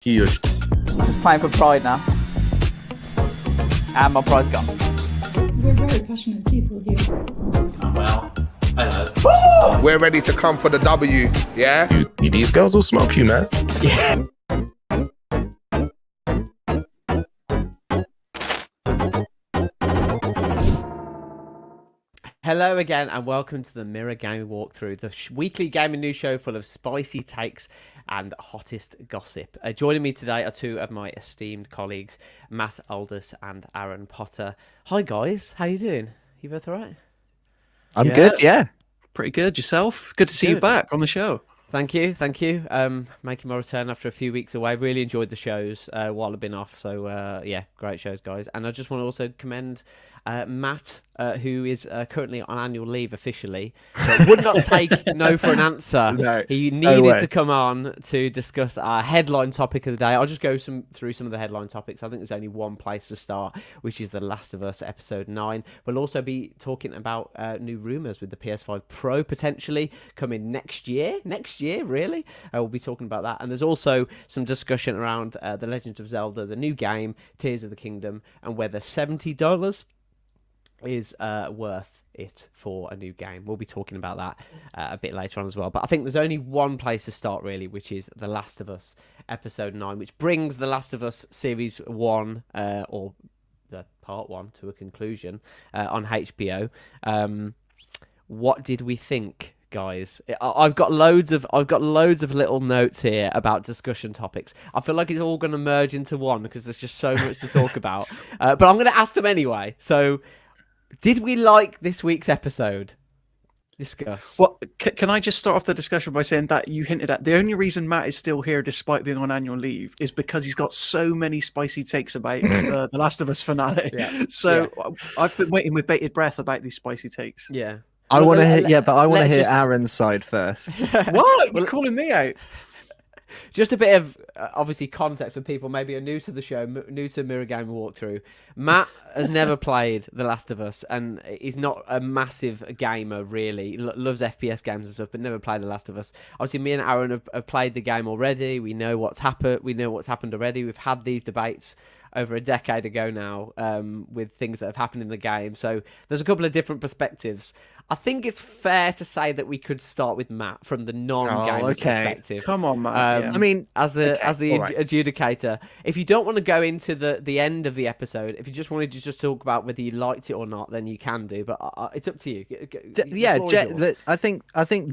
Huge. Just playing for pride now. And my pride's gone. We're very passionate people here. Oh, well, hello. We're ready to come for the W, yeah? These girls will smoke you, man. Yeah. Hello again and welcome to the Mirror Gaming Walkthrough, the weekly gaming news show full of spicy takes and hottest gossip. Joining me today are two of my esteemed colleagues, Matt Aldus and Aaron Potter. Hi guys, how you doing? You both alright? I'm good, yeah. Pretty good. Yourself? Good to see you back on the show. Thank you. Making my return after a few weeks away. Really enjoyed the shows while I've been off. So, yeah, great shows, guys. And I just want to also commend Matt, who is currently on annual leave officially, but would not take no for an answer. No, he needed to come on to discuss our headline topic of the day. I'll just go through some of the headline topics. I think there's only one place to start, which is The Last of Us Episode 9. We'll also be talking about new rumours with the PS5 Pro potentially coming next year. Next year, really? We'll be talking about that. And there's also some discussion around The Legend of Zelda, the new game, Tears of the Kingdom, and whether $70 is worth it for a new game. We'll be talking about that a bit later on as well. But I think there's only one place to start, really, which is The Last of Us Episode 9, which brings The Last of Us Series 1, or the Part 1, to a conclusion on HBO. What did we think, guys? I've got loads of little notes here about discussion topics. I feel like it's all going to merge into one because there's just so much to talk about. But I'm going to ask them anyway. So, did we like this week's episode? Discuss. Well, can I just start off the discussion by saying that you hinted at the only reason Matt is still here despite being on annual leave is because he's got so many spicy takes about the Last of Us finale. Yeah. So I've been waiting with bated breath about these spicy takes. Yeah. I want to hear, but I want to hear just... Aaron's side first. What? You're calling me out? Just a bit of, obviously, context for people maybe are new to the show, new to Mirror Game Walkthrough. Matt has never played The Last of Us, and he's not a massive gamer, really. Loves FPS games and stuff, but never played The Last of Us. Obviously, me and Aaron have played the game already. We know what's happened. We know what's happened already. We've had these debates over a decade ago now with things that have happened in the game. So there's a couple of different perspectives. I think it's fair to say that we could start with Matt from the non-gamer perspective. Come on, Matt. I mean, as the adjudicator, if you don't want to go into the end of the episode, if you just wanted to just talk about whether you liked it or not, then you can do. But it's up to you. I think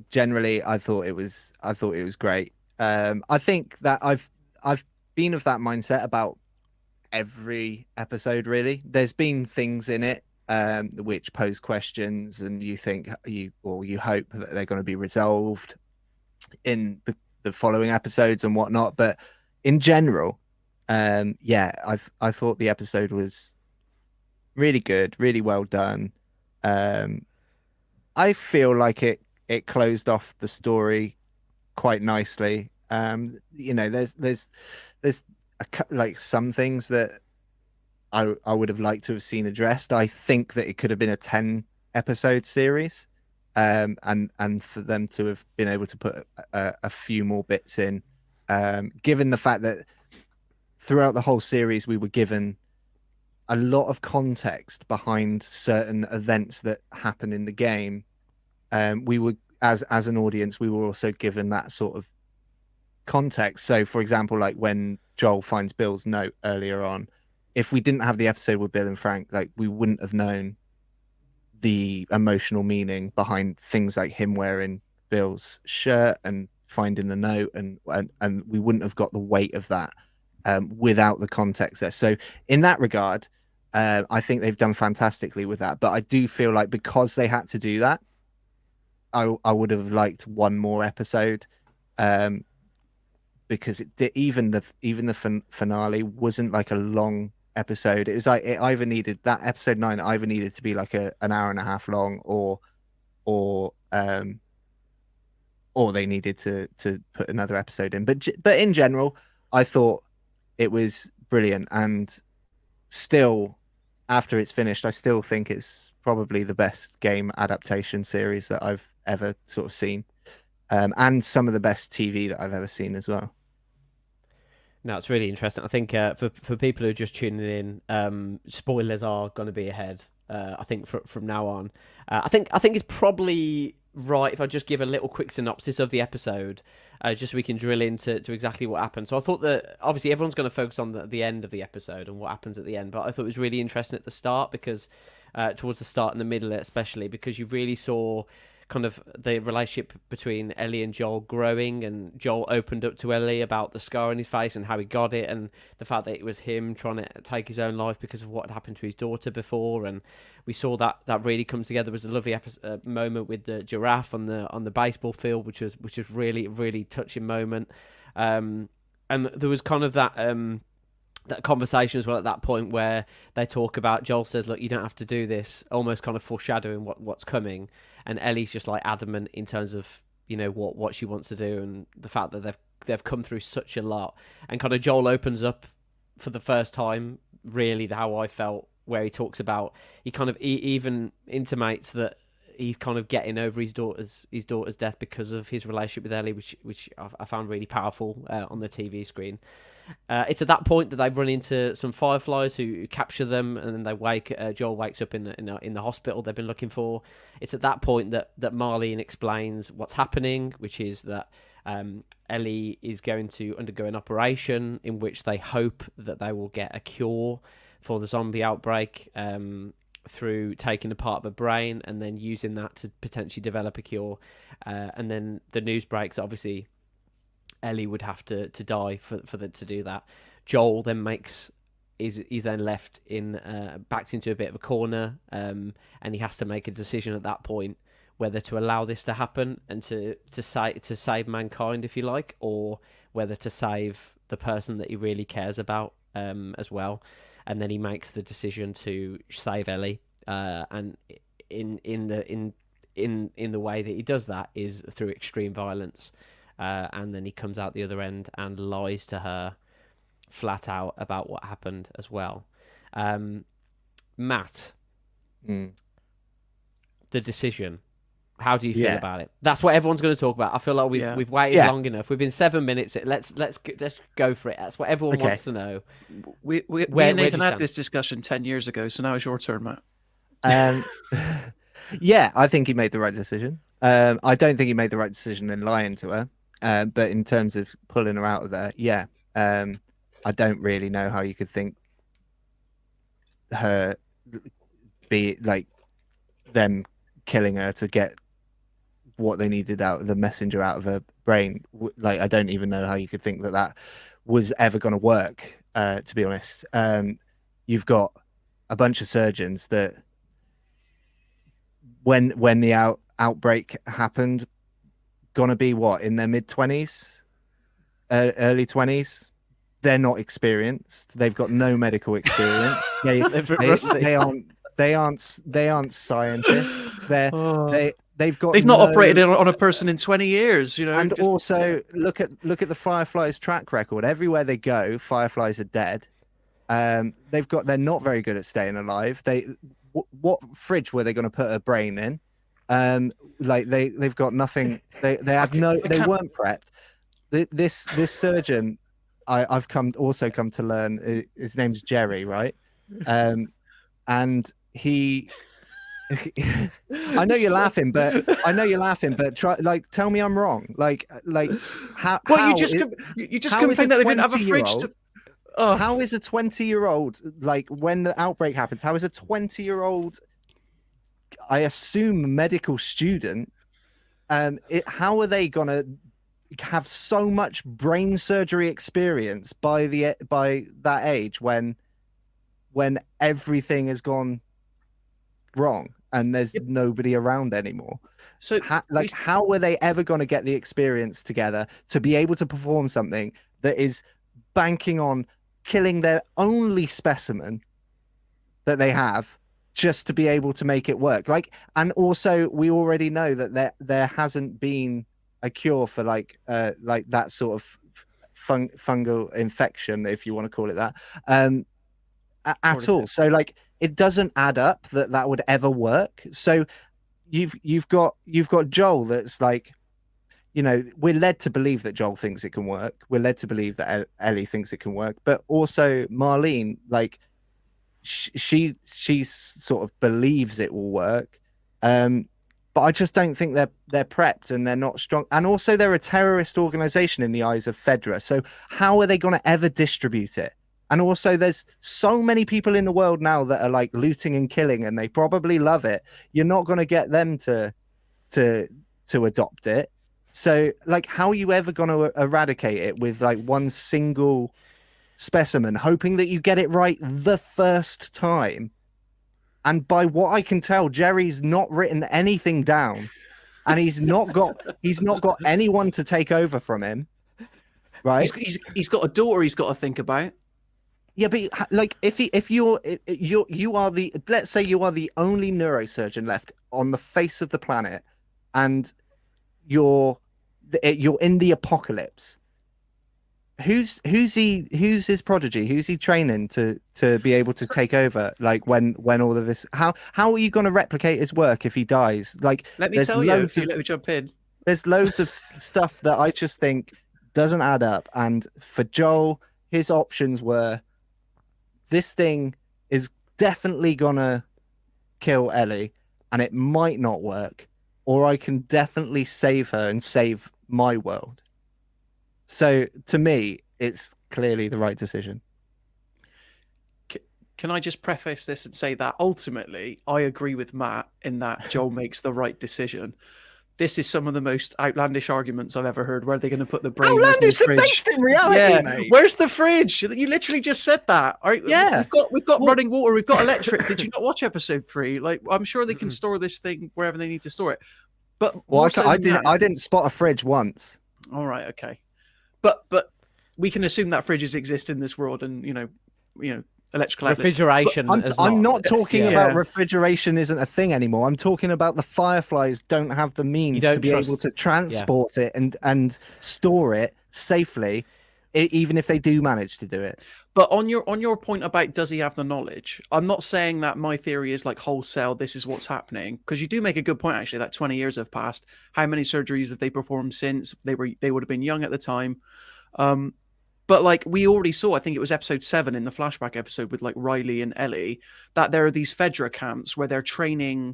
generally, I thought it was great. I think that I've been of that mindset about every episode. Really, there's been things in it which pose questions, and you think you hope that they're going to be resolved in the following episodes and whatnot. But in general, I thought the episode was really good, really well done. I feel like it closed off the story quite nicely. There's like some things that I would have liked to have seen addressed. I think that it could have been a 10 episode series, and for them to have been able to put a few more bits in, given the fact that throughout the whole series we were given a lot of context behind certain events that happen in the game. We were, as an audience, we were also given that sort of context. So, for example, like when Joel finds Bill's note earlier on, if we didn't have the episode with Bill and Frank, like we wouldn't have known the emotional meaning behind things like him wearing Bill's shirt and finding the note, and we wouldn't have got the weight of that without the context there. So in that regard, I think they've done fantastically with that. But I do feel like because they had to do that, I would have liked one more episode. Because even the finale wasn't like a long episode. It was like it either needed that episode 9 either needed to be like an hour and a half long, or they needed to put another episode in. But in general, I thought it was brilliant, and still, after it's finished, I still think it's probably the best game adaptation series that I've ever sort of seen, and some of the best TV that I've ever seen as well. No, it's really interesting. I think for people who are just tuning in, spoilers are going to be ahead. I think from now on. I think it's probably right if I just give a little quick synopsis of the episode, just so we can drill into exactly what happened. So I thought that obviously everyone's going to focus on the end of the episode and what happens at the end, but I thought it was really interesting at the start because towards the start and the middle especially, because you really saw kind of the relationship between Ellie and Joel growing, and Joel opened up to Ellie about the scar on his face and how he got it, and the fact that it was him trying to take his own life because of what had happened to his daughter before. And we saw that really come together. There was a lovely moment with the giraffe on the baseball field, which was really touching moment. And there was kind of that conversation as well at that point where they talk about, Joel says, look, you don't have to do this, almost kind of foreshadowing what's coming, and Ellie's just like adamant in terms of, you know, what she wants to do, and the fact that they've come through such a lot. And kind of Joel opens up for the first time, really how I felt, where he talks about, he even intimates that he's kind of getting over his daughter's death because of his relationship with Ellie, which I found really powerful on the TV screen. It's at that point that they run into some fireflies who capture them, and then they wake. Joel wakes up in the hospital they've been looking for. It's at that point that Marlene explains what's happening, which is that Ellie is going to undergo an operation in which they hope that they will get a cure for the zombie outbreak through taking a part of her brain and then using that to potentially develop a cure. And then the news breaks, obviously Ellie would have to die for them to do that. Joel then is then left backed into a bit of a corner, and he has to make a decision at that point whether to allow this to happen and to save mankind, if you like, or whether to save the person that he really cares about as well. And then he makes the decision to save Ellie, and in the way that he does that is through extreme violence. And then he comes out the other end and lies to her flat out about what happened as well. Matt, the decision. How do you feel about it? That's what everyone's going to talk about. I feel like we've waited long enough. We've been 7 minutes. Let's go for it. That's what everyone wants to know. Me and Nathan had this discussion 10 years ago, so now it's your turn, Matt. Yeah, I think he made the right decision. I don't think he made the right decision in lying to her. But in terms of pulling her out of there, I don't really know how you could think her be like them killing her to get what they needed out of the messenger out of her brain. Like, I don't even know how you could think that was ever going to work, to be honest. You've got a bunch of surgeons that when the outbreak happened, gonna be what, in their mid-20s, early 20s. They're not experienced. They've got no medical experience. They aren't scientists. They've not operated on a person in 20 years, you know. And also look at the Fireflies' track record. Everywhere they go, Fireflies are dead. They're not very good at staying alive. What fridge were they going to put a brain in? They've got nothing. They weren't prepped. This surgeon, I've come to learn, his name's Jerry, right? And he I know you're laughing, but try, tell me I'm wrong. How? Well, you just complained that they didn't have a fridge. How is a 20-year-old, like, when the outbreak happens? How is a 20-year-old, I assume, medical student? How are they gonna have so much brain surgery experience by that age when everything has gone wrong and there's nobody around anymore? So how were they ever going to get the experience together to be able to perform something that is banking on killing their only specimen that they have just to be able to make it work? And also we already know that there hasn't been a cure for that sort of fungal infection, if you want to call it that, at all. So it doesn't add up that would ever work. So you've got Joel that's like, you know, we're led to believe that Joel thinks it can work. We're led to believe that Ellie thinks it can work, but also Marlene, like she sort of believes it will work. But I just don't think they're prepped and they're not strong. And also they're a terrorist organization in the eyes of Fedra. So how are they going to ever distribute it? And also there's so many people in the world now that are like looting and killing, and they probably love it. You're not going to get them to adopt it. So like, how are you ever going to eradicate it with like one single specimen, hoping that you get it right the first time? And by what I can tell, Jerry's not written anything down, and he's not got anyone to take over from him, right? He's got a daughter he's got to think about. Yeah, but like if you are the, let's say you are the only neurosurgeon left on the face of the planet, and you're in the apocalypse. Who's his prodigy? Who's he training to be able to take over? Like when all of this, how are you going to replicate his work if he dies? Like, let me tell you, let me jump in. There's loads of stuff that I just think doesn't add up. And for Joel, his options were, this thing is definitely gonna kill Ellie, and it might not work, or I can definitely save her and save my world. So to me, it's clearly the right decision. Can I just preface this and say that ultimately I agree with Matt in that Joel makes the right decision. This is some of the most outlandish arguments I've ever heard. Where are they going to put the brain? Outlandish and based in reality, mate. Where's the fridge? You literally just said that. Yeah. We've got running water. We've got electric. Did you not watch episode 3? Like, I'm sure they can store this thing wherever they need to store it. But I didn't spot a fridge once. All right, okay. But we can assume that fridges exist in this world, and you know, electrical refrigeration. I'm not talking about refrigeration isn't a thing anymore. I'm talking about the Fireflies don't have the means to be able to transport it and store it safely, even if they do manage to do it. But on your point about does he have the knowledge, I'm not saying that my theory is like wholesale this is what's happening, because you do make a good point actually that 20 years have passed. How many surgeries have they performed since? They would have been young at the time. But like we already saw, I think it was episode 7 in the flashback episode with like Riley and Ellie, that there are these Fedra camps where they're training,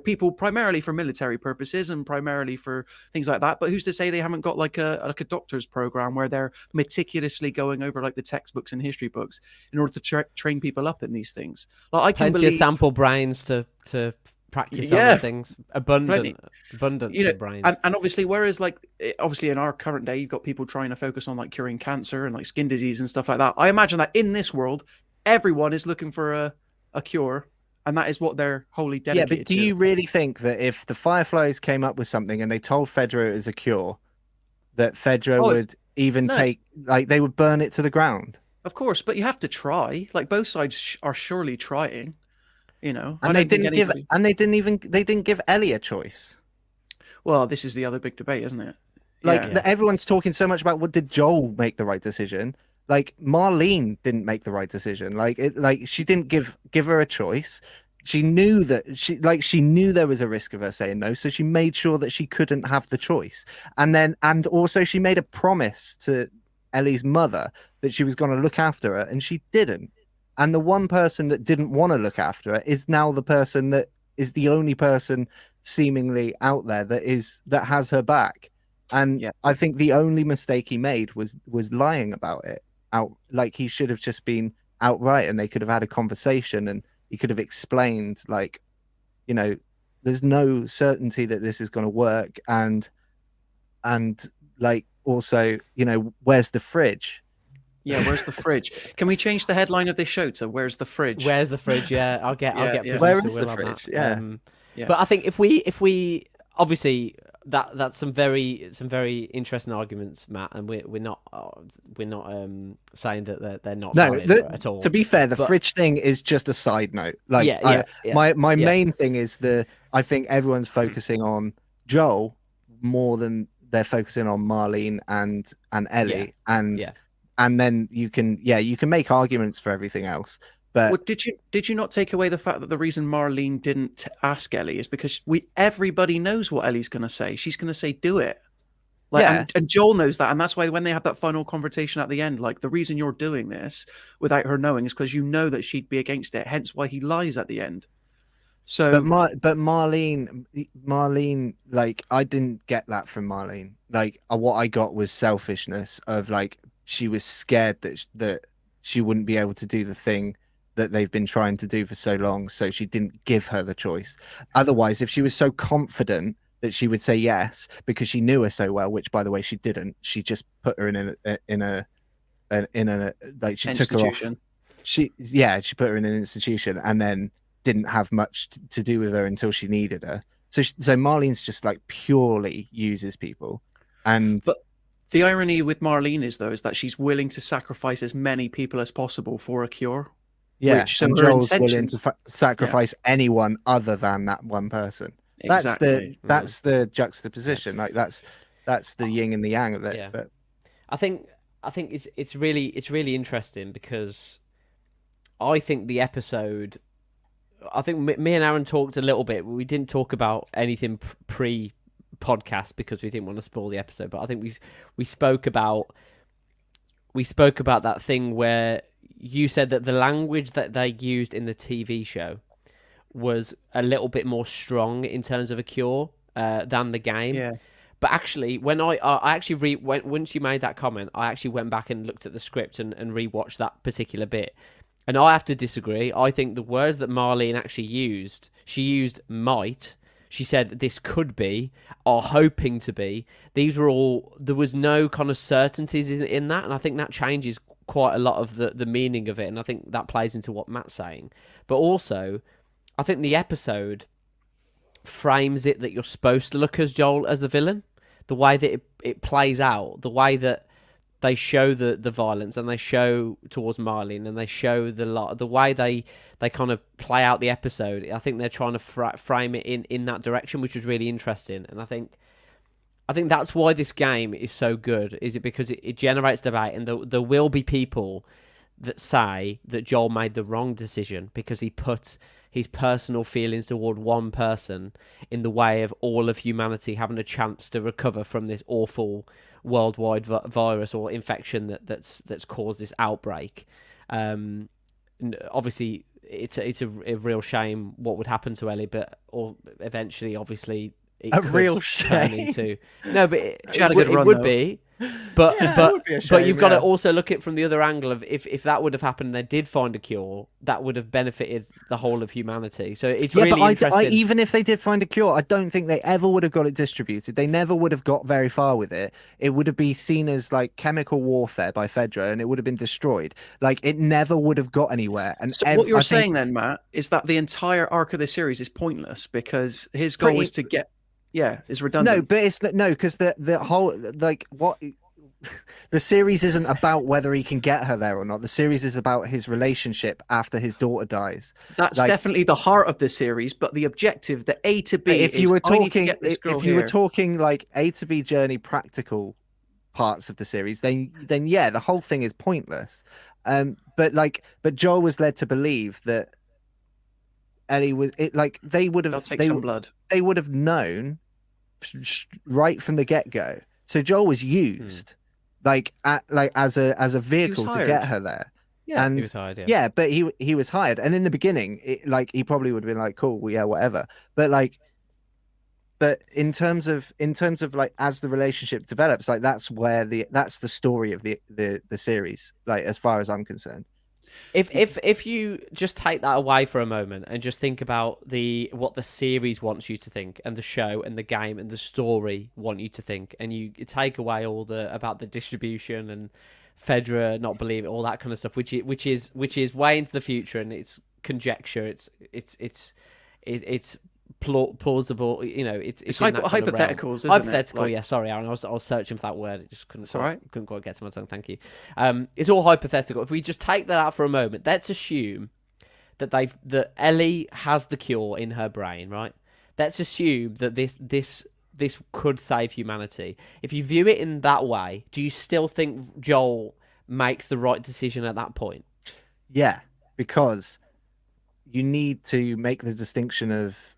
people primarily for military purposes and primarily for things like that. But who's to say they haven't got like a doctor's program where they're meticulously going over like the textbooks and history books in order to train people up in these things. Like I can plenty of sample brains to practice other things. Abundant of brains. And obviously, whereas like obviously in our current day, you've got people trying to focus on like curing cancer and like skin disease and stuff like that. I imagine that in this world, everyone is looking for a cure, and that is what they're wholly dedicated to. Yeah, but do you really think that if the Fireflies came up with something and they told Fedra it was a cure, that Fedra would even they would burn it to the ground? Of course, but you have to try. Like both sides are surely trying. And they didn't give Ellie a choice. Well, this is the other big debate, isn't it? Everyone's talking so much about what did Joel make the right decision. Like Marlene didn't make the right decision. She didn't give her a choice. She knew that she knew there was a risk of her saying no, so she made sure that she couldn't have the choice. And also she made a promise to Ellie's mother that she was going to look after her, and she didn't. And the one person that didn't want to look after it is now the person that is the only person seemingly out there that has her back. And I think the only mistake he made was lying about it. He should have just been outright, and they could have had a conversation, and he could have explained, there's no certainty that this is going to work, and also, where's the fridge? Yeah, where's the fridge? Can we change the headline of this show to "Where's the fridge"? Where's the fridge? Yeah, I'll get. Where is the fridge? Yeah. But I think if we obviously that's some very interesting arguments, Matt, and we're not saying that they're not valid at all. To be fair, the fridge thing is just a side note. My main thing is I think everyone's focusing on Joel more than they're focusing on Marlene and Ellie and then you can make arguments for everything else. But did you not take away the fact that the reason Marlene didn't ask Ellie is because everybody knows what Ellie's going to say. She's going to say, "Do it." Like, Yeah. and Joel knows that, and that's why when they have that final confrontation at the end, like the reason you're doing this without her knowing is because you know that she'd be against it. Hence why he lies at the end. So, But Marlene, like I didn't get that from Marlene. Like what I got was selfishness of like she was scared that she wouldn't be able to do the thing that they've been trying to do for so long, so she didn't give her the choice. Otherwise, if she was so confident that she would say yes because she knew her so well, which by the way she didn't, she just put her in a like she took her off. She put her in an institution and then didn't have much to do with her until she needed her. So Marlene's just like purely uses people. And but the irony with Marlene is that she's willing to sacrifice as many people as possible for a cure. yeah, so and her Joel's willing intentions- to sacrifice anyone other than that one person. Exactly. That's the juxtaposition. Like that's the yin and the yang of it. Yeah. But I think it's really interesting because I think the episode. I think me and Aaron talked a little bit. We didn't talk about anything pre-podcast because we didn't want to spoil the episode. But I think we spoke about that thing where you said that the language that they used in the TV show was a little bit more strong in terms of a cure than the game. Yeah. But actually, when I actually once you made that comment, I actually went back and looked at the script and rewatched that particular bit. And I have to disagree. I think the words that Marlene actually used, she used might. She said this could be, or hoping to be. These were all, there was no kind of certainties in that. And I think that changes quite a lot of the meaning of it. And I think that plays into what Matt's saying. But also, I think the episode frames it that you're supposed to look as Joel as the villain. The way that it plays out, the way that they show the violence and they show towards Marlene and they show the way they kind of play out the episode. I think they're trying to frame it in that direction, which was really interesting. And I think that's why this game is so good. Is it because it generates debate, and there will be people that say that Joel made the wrong decision because he put his personal feelings toward one person in the way of all of humanity having a chance to recover from this awful worldwide virus or infection that's caused this outbreak. Obviously, it's a real shame what would happen to Ellie, or eventually, obviously, it A could real turn shame. into no, but She had a good it run, would though. be. But it would be a but shame, you've got to yeah. also look at it from the other angle of if that would have happened and they did find a cure, that would have benefited the whole of humanity. So it's yeah, really but interesting. even if they did find a cure, I don't think they ever would have got it distributed. They never would have got very far with it. It would have been seen as like chemical warfare by Fedra, and it would have been destroyed. Like it never would have got anywhere. And So what you're saying then, Matt, is that the entire arc of this series is pointless because his goal is to get, is redundant. No, but it's no, because the whole like what the series isn't about whether he can get her there or not. The series is about his relationship after his daughter dies. That's like, definitely the heart of the series, but the objective, the A to B. if you were I need to talking, get this girl if you were here. talking like A to B journey practical parts of the series, then yeah, the whole thing is pointless. But Joel was led to believe that Ellie was it. Like they would They'll have, take some blood. they would have known right from the get go. So Joel was used. Like as a vehicle to get her there. Yeah, and he was hired, yeah, but he was hired, and in the beginning, he probably would have been like, cool, yeah, whatever. But in terms of like as the relationship develops, like that's the story of the series. Like as far as I'm concerned. If you just take that away for a moment and just think about what the series wants you to think, and the show and the game and the story want you to think, and you take away all about the distribution and Fedra not believing all that kind of stuff, which is way into the future, and it's conjecture, it's plausible, you know, it's in that kind of realm. hypotheticals, isn't it? Hypothetical, Like- yeah. Sorry, Aaron, I was searching for that word. It just couldn't. It's all right. Couldn't quite get to my tongue. Thank you. It's all hypothetical. If we just take that out for a moment, let's assume that Ellie has the cure in her brain, right? Let's assume that this could save humanity. If you view it in that way, do you still think Joel makes the right decision at that point? Yeah, because you need to make the distinction of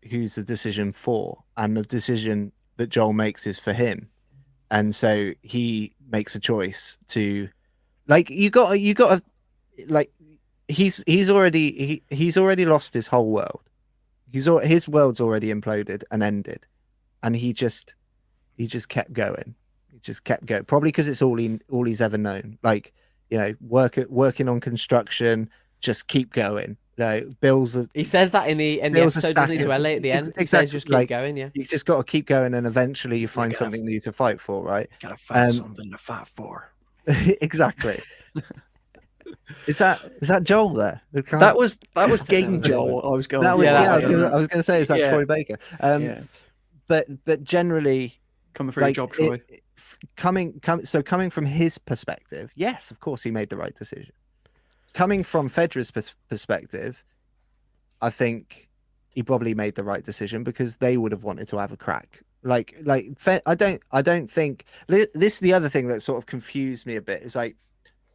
who's the decision for, and the decision that Joel makes is for him, and so he makes a choice to, like, you got to, like, he's already lost his whole world. His world's already imploded and ended, and he just kept going. He just kept going, probably because it's all he's ever known. Like, you know, working on construction, just keep going. Bills. He says that in the episode, doesn't he, to Ellie at the end? Exactly. He says just keep going. Yeah. You just got to keep going, and eventually you find something new to fight for, right? Gotta find something to fight for. Exactly. Is that Joel there? That was Game Joel. I was going. That was, Yeah, I was going to say, is that Yeah. Troy Baker? But generally, Coming for your job, Troy. Coming from his perspective, yes, of course he made the right decision. Coming from Fedra's perspective, I think he probably made the right decision because they would have wanted to have a crack. I don't think this is the other thing that sort of confused me a bit, is like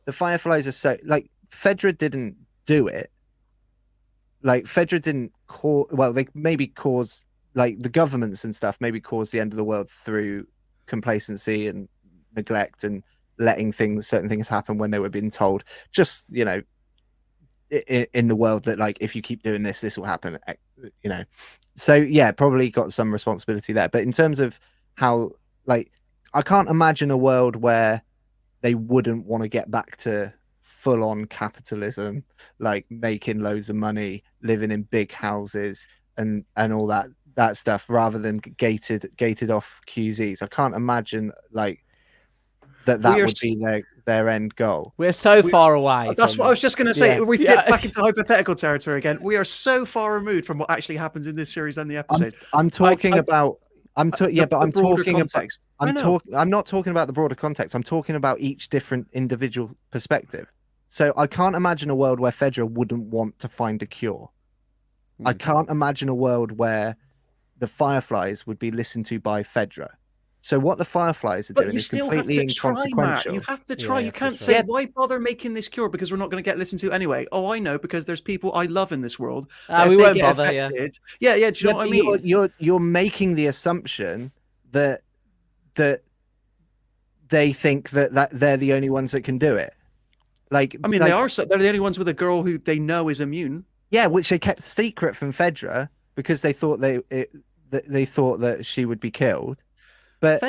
the Fireflies are so, like, Fedra didn't do it. Like, Fedra didn't they maybe caused, like, the governments and stuff maybe caused the end of the world through complacency and neglect and letting certain things happen when they were being told, just, you know, in the world that, like, if you keep doing this will happen, you know. So yeah, probably got some responsibility there. But in terms of how, like, I can't imagine a world where they wouldn't want to get back to full on capitalism, like making loads of money, living in big houses and all that stuff, rather than gated off QZs. I can't imagine, like, that would be their end goal. We're so far away. That's what I was just going to say. Yeah. We get back into hypothetical territory again. We are so far removed from what actually happens in this series and the episode. I'm talking about. I'm talking about. I'm not talking about the broader context. I'm talking about each different individual perspective. So I can't imagine a world where Fedra wouldn't want to find a cure. I can't imagine a world where the Fireflies would be listened to by Fedra. So what the Fireflies are doing is completely inconsequential. You have to try. Yeah, you can't for say, sure. why bother making this cure because we're not going to get listened to anyway. Oh, I know, because there's people I love in this world. We If they won't get bother. affected- yeah. Do you know what I mean? You're making the assumption that they think that they're the only ones that can do it. Like, I mean, like, they are. They're the only ones with a girl who they know is immune. Yeah, which they kept secret from Fedra because they thought they thought that she would be killed. But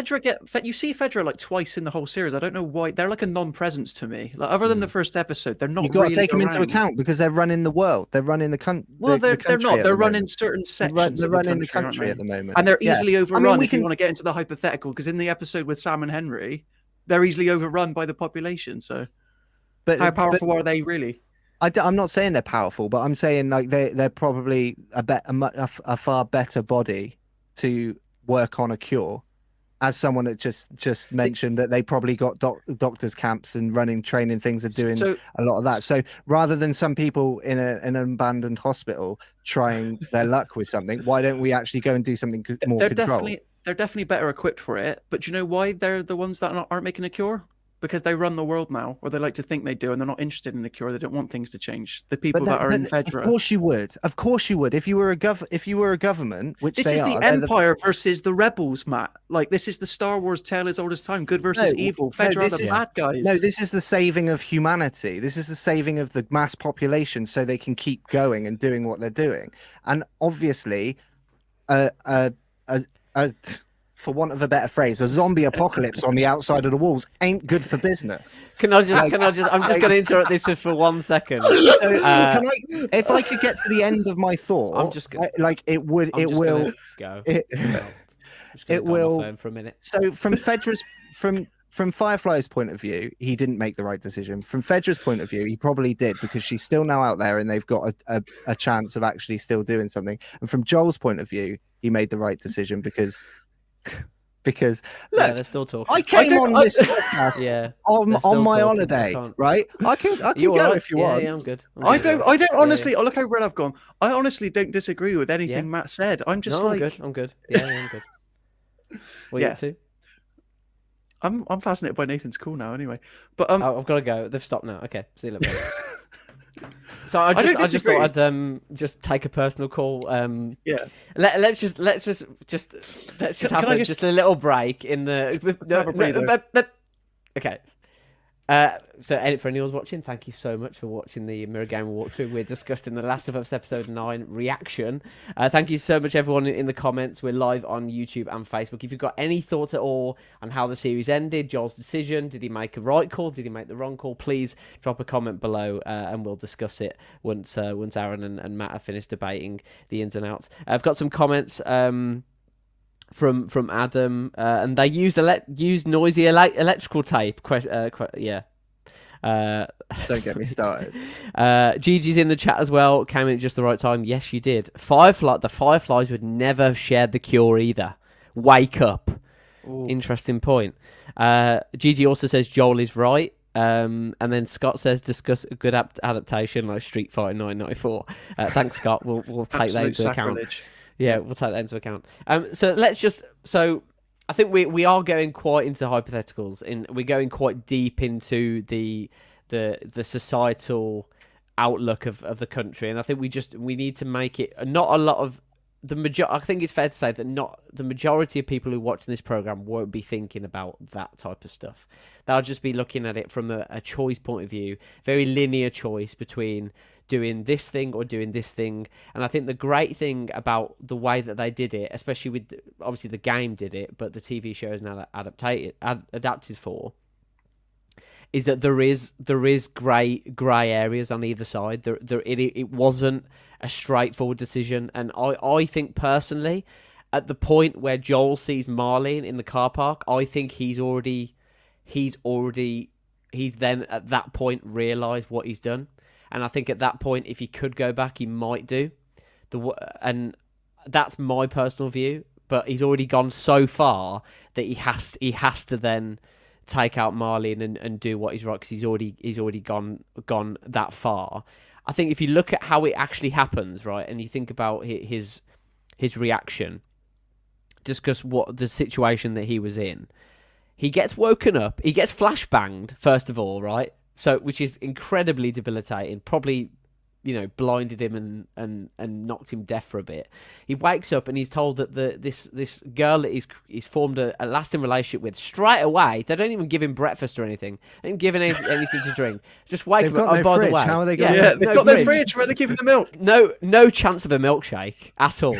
You see Fedra like twice in the whole series. I don't know why. They're like a non-presence to me. Like, other than the first episode, they're not. you've got really to take them into around. account because they're running the world. They're running the country. Well, they're country not. at They're the running moment. certain sections. They're running the aren't country they? at the moment, And they're Yeah. easily I overrun. mean, If you want to get into the hypothetical, because in the episode with Sam and Henry, they're easily overrun by the population. So, how powerful are they really? I'm not saying they're powerful, but I'm saying, like, they're probably a far better body to work on a cure. As someone that just mentioned that they probably got doctors' camps and running training things and doing a lot of that. So rather than some people in an abandoned hospital trying their luck with something, why don't we actually go and do something more controlled? They're definitely better equipped for it. But do you know why they're the ones that aren't making a cure? Because they run the world now, or they like to think they do, and they're not interested in a cure. They don't want things to change. The people that are in Fedra. Of course you would. Of course you would. If you were a government, which this they is are, the Empire versus the rebels, Matt. Like, this is the Star Wars tale as old as time. Good versus evil. Fedra are the bad guys. No, this is the saving of humanity. This is the saving of the mass population so they can keep going and doing what they're doing. And obviously, for want of a better phrase, a zombie apocalypse on the outside of the walls ain't good for business. I'm just going to interrupt this just for 1 second. So, if I could get to the end of my thought, I'm just gonna, it will go. It will for a minute. So from Fedra's from Firefly's point of view, he didn't make the right decision. From Fedra's point of view, he probably did, because she's still now out there and they've got a chance of actually still doing something. And from Joel's point of view, he made the right decision because look, they're still talking. I came on this podcast on my holiday, right? I can go if you want. Yeah, I'm good. I don't honestly. Look how red I've gone. I honestly don't disagree with anything Matt said. I'm just I'm good. Yeah, I'm good. What are you up to? I'm fascinated by Nathan's call now. Anyway, but I've got to go. They've stopped now. Okay, see you later. So I don't just disagree. thought I'd just take a personal call. Yeah. Let's just have just a little break in the. have a breather. Okay. So for anyone watching, thank you so much for watching the Mirror Game walkthrough. We're discussing The Last of Us Episode 9 reaction. Thank you so much, everyone, in the comments. We're live on YouTube and Facebook. If you've got any thoughts at all on how the series ended, Joel's decision, did he make a right call, did he make the wrong call, please drop a comment below and we'll discuss it once Aaron and Matt have finished debating the ins and outs. I've got some comments from Adam, and they use noisy electrical tape. Yeah. Don't get me started. Gigi's in the chat as well. Came in at just the right time. Yes, you did. The Fireflies would never have shared the cure either. Wake up. Ooh. Interesting point. Gigi also says Joel is right. And then Scott says discuss a good adaptation like Street Fighter 994. Thanks, Scott. We'll take that into account. Yeah, we'll take that into account. So I think we are going quite into hypotheticals, and we're going quite deep into the societal outlook of the country, and I think we need to make it not a lot of I think it's fair to say that not the majority of people who watch this program won't be thinking about that type of stuff. They'll just be looking at it from a choice point of view, very linear choice between doing this thing or doing this thing. And I think the great thing about the way that they did it, especially with obviously the game did it, but the TV show is now adapted for, is that there is grey areas on either side. It wasn't a straightforward decision, and I think personally, at the point where Joel sees Marlene in the car park, I think he's then at that point realised what he's done. And I think at that point, if he could go back, he might do. And that's my personal view. But he's already gone so far that he has to then take out Marlene and do what is right, because he's already gone that far. I think if you look at how it actually happens, right, and you think about his reaction, discuss what the situation that he was in. He gets woken up. He gets flashbanged first of all, right? So, which is incredibly debilitating. Probably, blinded him and knocked him deaf for a bit. He wakes up and he's told that this girl that he's formed a lasting relationship with straight away. They don't even give him breakfast or anything. They don't give him anything to drink. Just wake him up. They've got no fridge. How are they going? Yeah, they've got no fridge. Where are they giving the milk? No chance of a milkshake at all.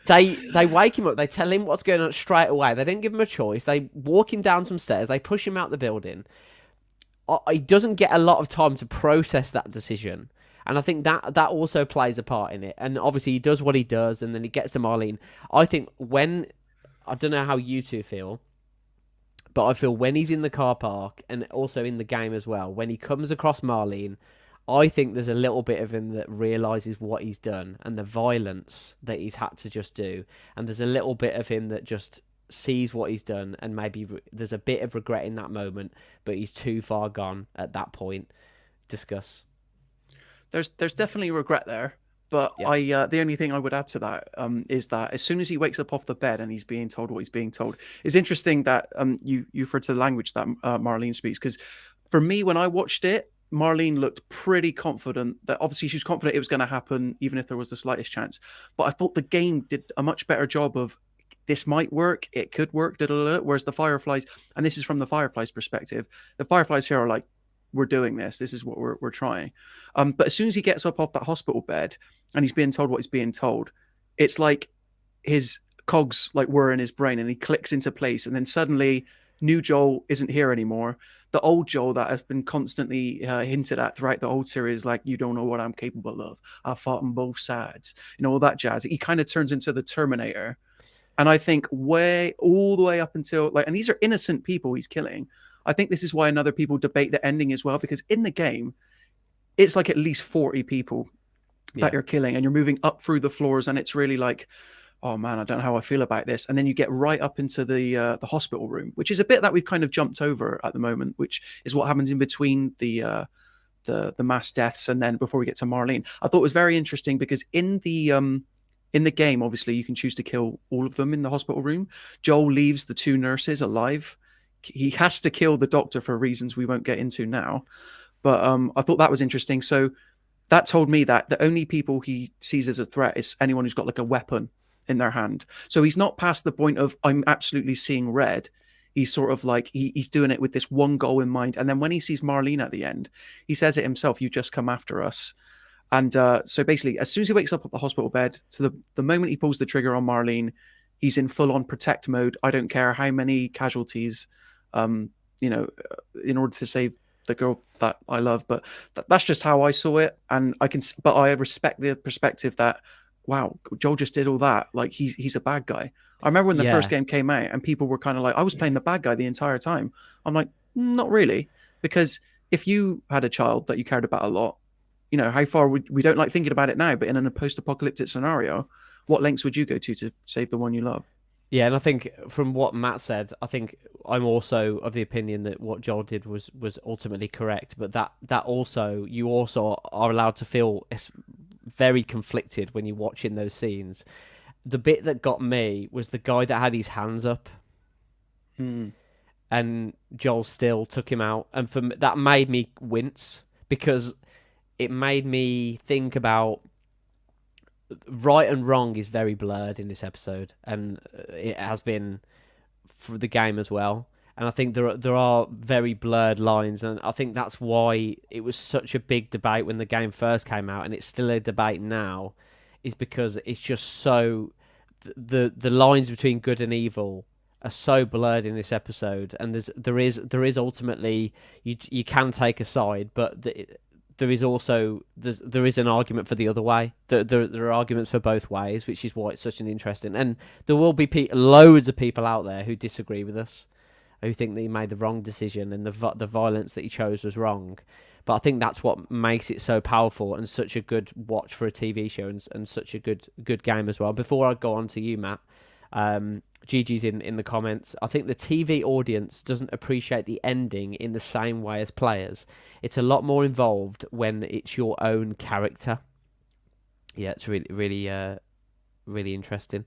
They wake him up. They tell him what's going on straight away. They don't give him a choice. They walk him down some stairs. They push him out the building. He doesn't get a lot of time to process that decision. And I think that also plays a part in it. And obviously he does what he does, and then he gets to Marlene. I think I don't know how you two feel, but I feel when he's in the car park, and also in the game as well, when he comes across Marlene, I think there's a little bit of him that realises what he's done and the violence that he's had to just do. And there's a little bit of him that just sees what he's done, and maybe there's a bit of regret in that moment, but he's too far gone at that point. Discuss. There's definitely regret there, but yeah. The only thing I would add to that is that as soon as he wakes up off the bed and he's being told what he's being told, it's interesting that you refer to the language that Marlene speaks, because for me, when I watched it, Marlene looked pretty confident that obviously she was confident it was going to happen, even if there was the slightest chance. But I thought the game did a much better job of, this might work, it could work, whereas the Fireflies, and this is from the Fireflies' perspective, the Fireflies here are like, we're doing this is what we're trying. But as soon as he gets up off that hospital bed and he's being told what he's being told, it's like his cogs were in his brain, and he clicks into place, and then suddenly new Joel isn't here anymore. The old Joel that has been constantly hinted at throughout the whole series, like, you don't know what I'm capable of, I've fought on both sides, all that jazz. He kind of turns into the Terminator. And I think all the way up until, and these are innocent people he's killing. I think this is why other people debate the ending as well, because in the game, it's like at least 40 people that you're killing, and you're moving up through the floors, and it's really like, oh man, I don't know how I feel about this. And then you get right up into the hospital room, which is a bit that we've kind of jumped over at the moment, which is what happens in between the mass deaths and then before we get to Marlene. I thought it was very interesting because in the game, obviously, you can choose to kill all of them in the hospital room. Joel leaves the two nurses alive. He has to kill the doctor for reasons we won't get into now. But I thought that was interesting. So that told me that the only people he sees as a threat is anyone who's got like a weapon in their hand. So he's not past the point of I'm absolutely seeing red. He's sort of like he's doing it with this one goal in mind. And then when he sees Marlene at the end, he says it himself, "You just come after us." And so basically, as soon as he wakes up at the hospital bed, to the moment he pulls the trigger on Marlene, he's in full on protect mode. I don't care how many casualties, you know, in order to save the girl that I love. But that's just how I saw it, and but I respect the perspective that, wow, Joel just did all that. Like he's a bad guy. I remember when the first game came out, and people were kind of like, I was playing the bad guy the entire time. I'm like, not really, because if you had a child that you cared about a lot, you know, how far we don't like thinking about it now, but in a post-apocalyptic scenario, what lengths would you go to save the one you love? Yeah, and I think from what Matt said, I think I'm also of the opinion that what Joel did was ultimately correct, but that also, you also are allowed to feel very conflicted when you're watching those scenes. The bit that got me was the guy that had his hands up, and Joel still took him out, and that made me wince, because it made me think about right and wrong is very blurred in this episode, and it has been for the game as well. And I think there are very blurred lines, and I think that's why it was such a big debate when the game first came out, and it's still a debate now, is because it's just so the lines between good and evil are so blurred in this episode, and there is ultimately you can take a side, but there is also there is an argument for the other way. There are arguments for both ways, which is why it's such an interesting. And there will be loads of people out there who disagree with us, who think that he made the wrong decision and the violence that he chose was wrong. But I think that's what makes it so powerful and such a good watch for a TV show, and such a good game as well. Before I go on to you, Matt, Gigi's in the comments. I think the TV audience doesn't appreciate the ending in the same way as players. It's a lot more involved when it's your own character. Yeah, it's really interesting.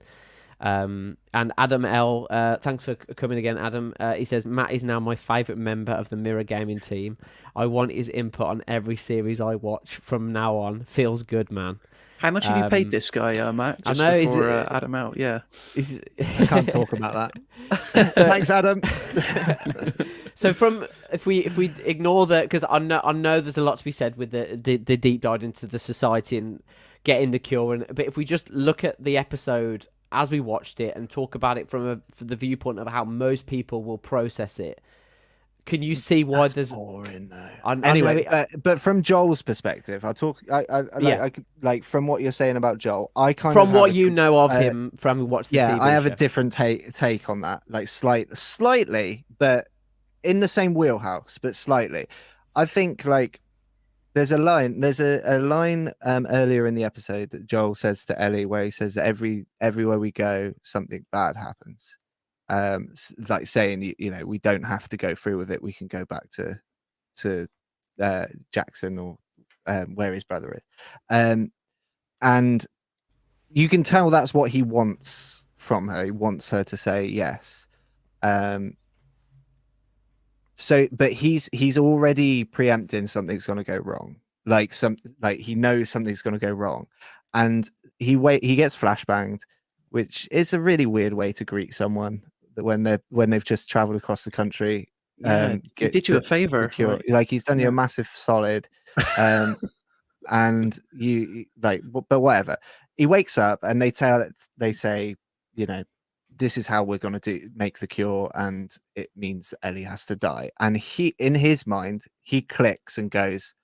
And Adam L, thanks for coming again, Adam. He says, Matt is now my favourite member of the Mirror Gaming team. I want his input on every series I watch from now on. Feels good, man. How much have you paid this guy, Matt? Just I know, before Adam out, yeah. I can't talk about that. Thanks, Adam. So if we ignore that, because I know there's a lot to be said with the deep dive into the society and getting the cure, but if we just look at the episode as we watched it and talk about it from the viewpoint of how most people will process it, can you see why there's boring though? Anyway, but from Joel's perspective, I'll talk. Like from what you're saying about Joel, I kind from of what you know of him from having watched the TV I have show. a different take on that, like slightly, but in the same wheelhouse, but slightly. I think like there's a line earlier in the episode that Joel says to Ellie where he says that everywhere we go, something bad happens. Like saying, you know, we don't have to go through with it. We can go back to Jackson or where his brother is. And you can tell that's what he wants from her. He wants her to say yes. So, but he's already preempting something's going to go wrong. Like he knows something's going to go wrong, and he gets flashbanged, which is a really weird way to greet someone that when they've just traveled across the country. Yeah, he did you a favor. Like he's done you a massive solid. And you like, but whatever. He wakes up and they say, you know, this is how we're going to make the cure, and it means that Ellie has to die. And in his mind, he clicks and goes,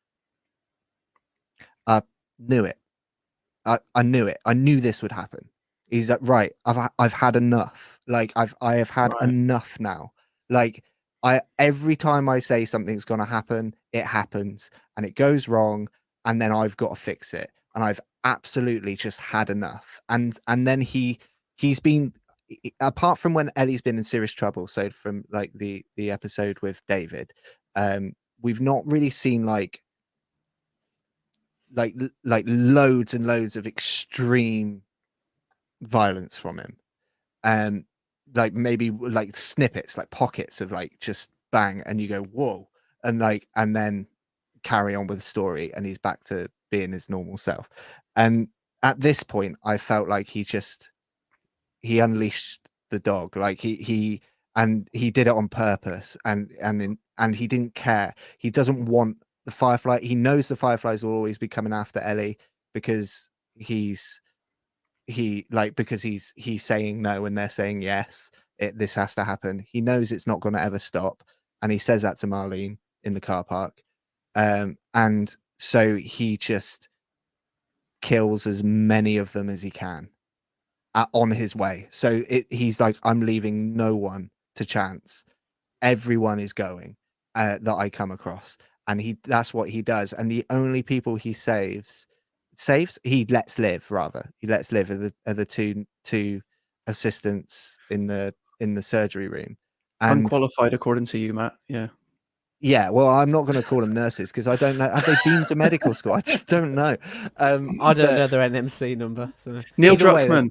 I knew it. I knew it. I knew this would happen. He's like, right, I've had enough. Like I have had enough now. Like every time I say something's going to happen, it happens and it goes wrong, and then I've got to fix it. And I've absolutely just had enough. And then he's been, apart from when Ellie's been in serious trouble, so from like the episode with David, we've not really seen like loads and loads of extreme violence from him. Like maybe like snippets, like pockets of like just bang, and you go whoa, and then carry on with the story, and he's back to being his normal self. And at this point, I felt like he unleashed the dog. Like he did it on purpose, and he didn't care. He doesn't want the Firefly. He knows the Fireflies will always be coming after Ellie because he's saying no and they're saying yes. This has to happen. He knows it's not going to ever stop, and he says that to Marlene in the car park. And so he just kills as many of them as he can on his way. So he's like, I'm leaving no one to chance. Everyone is going that I come across, and that's what he does. And the only people he he lets live are the two assistants in the surgery room. And Unqualified, according to you, Matt. yeah, well, I'm not going to call them nurses because I don't know. Have they been to medical school? I just don't know. I don't know their NMC number. So. Neil Either way, Druckmann,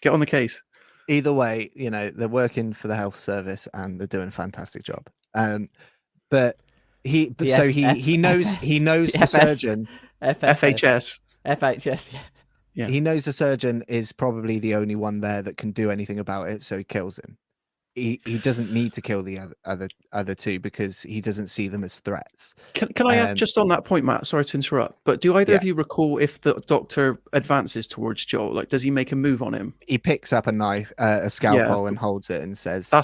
get on the case. Either way, they're working for the health service and they're doing a fantastic job. But he knows the surgeon. FHS. FHS, yeah. He knows the surgeon is probably the only one there that can do anything about it, so he kills him. He doesn't need to kill the other two because he doesn't see them as threats. Can I have just on that point, Matt? Sorry to interrupt, but do either of you recall if the doctor advances towards Joel? Like, does he make a move on him? He picks up a knife, a scalpel, and holds it and says, "I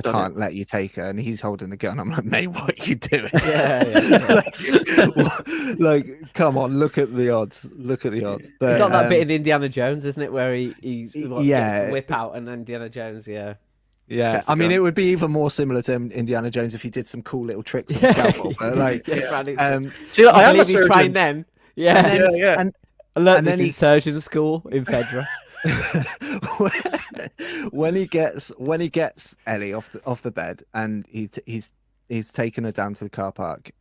can't let you take her." And he's holding the gun. I'm like, mate, what are you doing? Yeah. like, come on, look at the odds. Look at the odds. But, it's like that bit in Indiana Jones, isn't it, where he's gets the whip out and then Indiana Jones, Yeah, I mean, it would be even more similar to Indiana Jones if he did some cool little tricks on the scalpel. But like, see, I am a surgeon. Trained then. And I learned this in surgeon school in Fedra. when he gets Ellie off the bed and he's taken her down to the car park.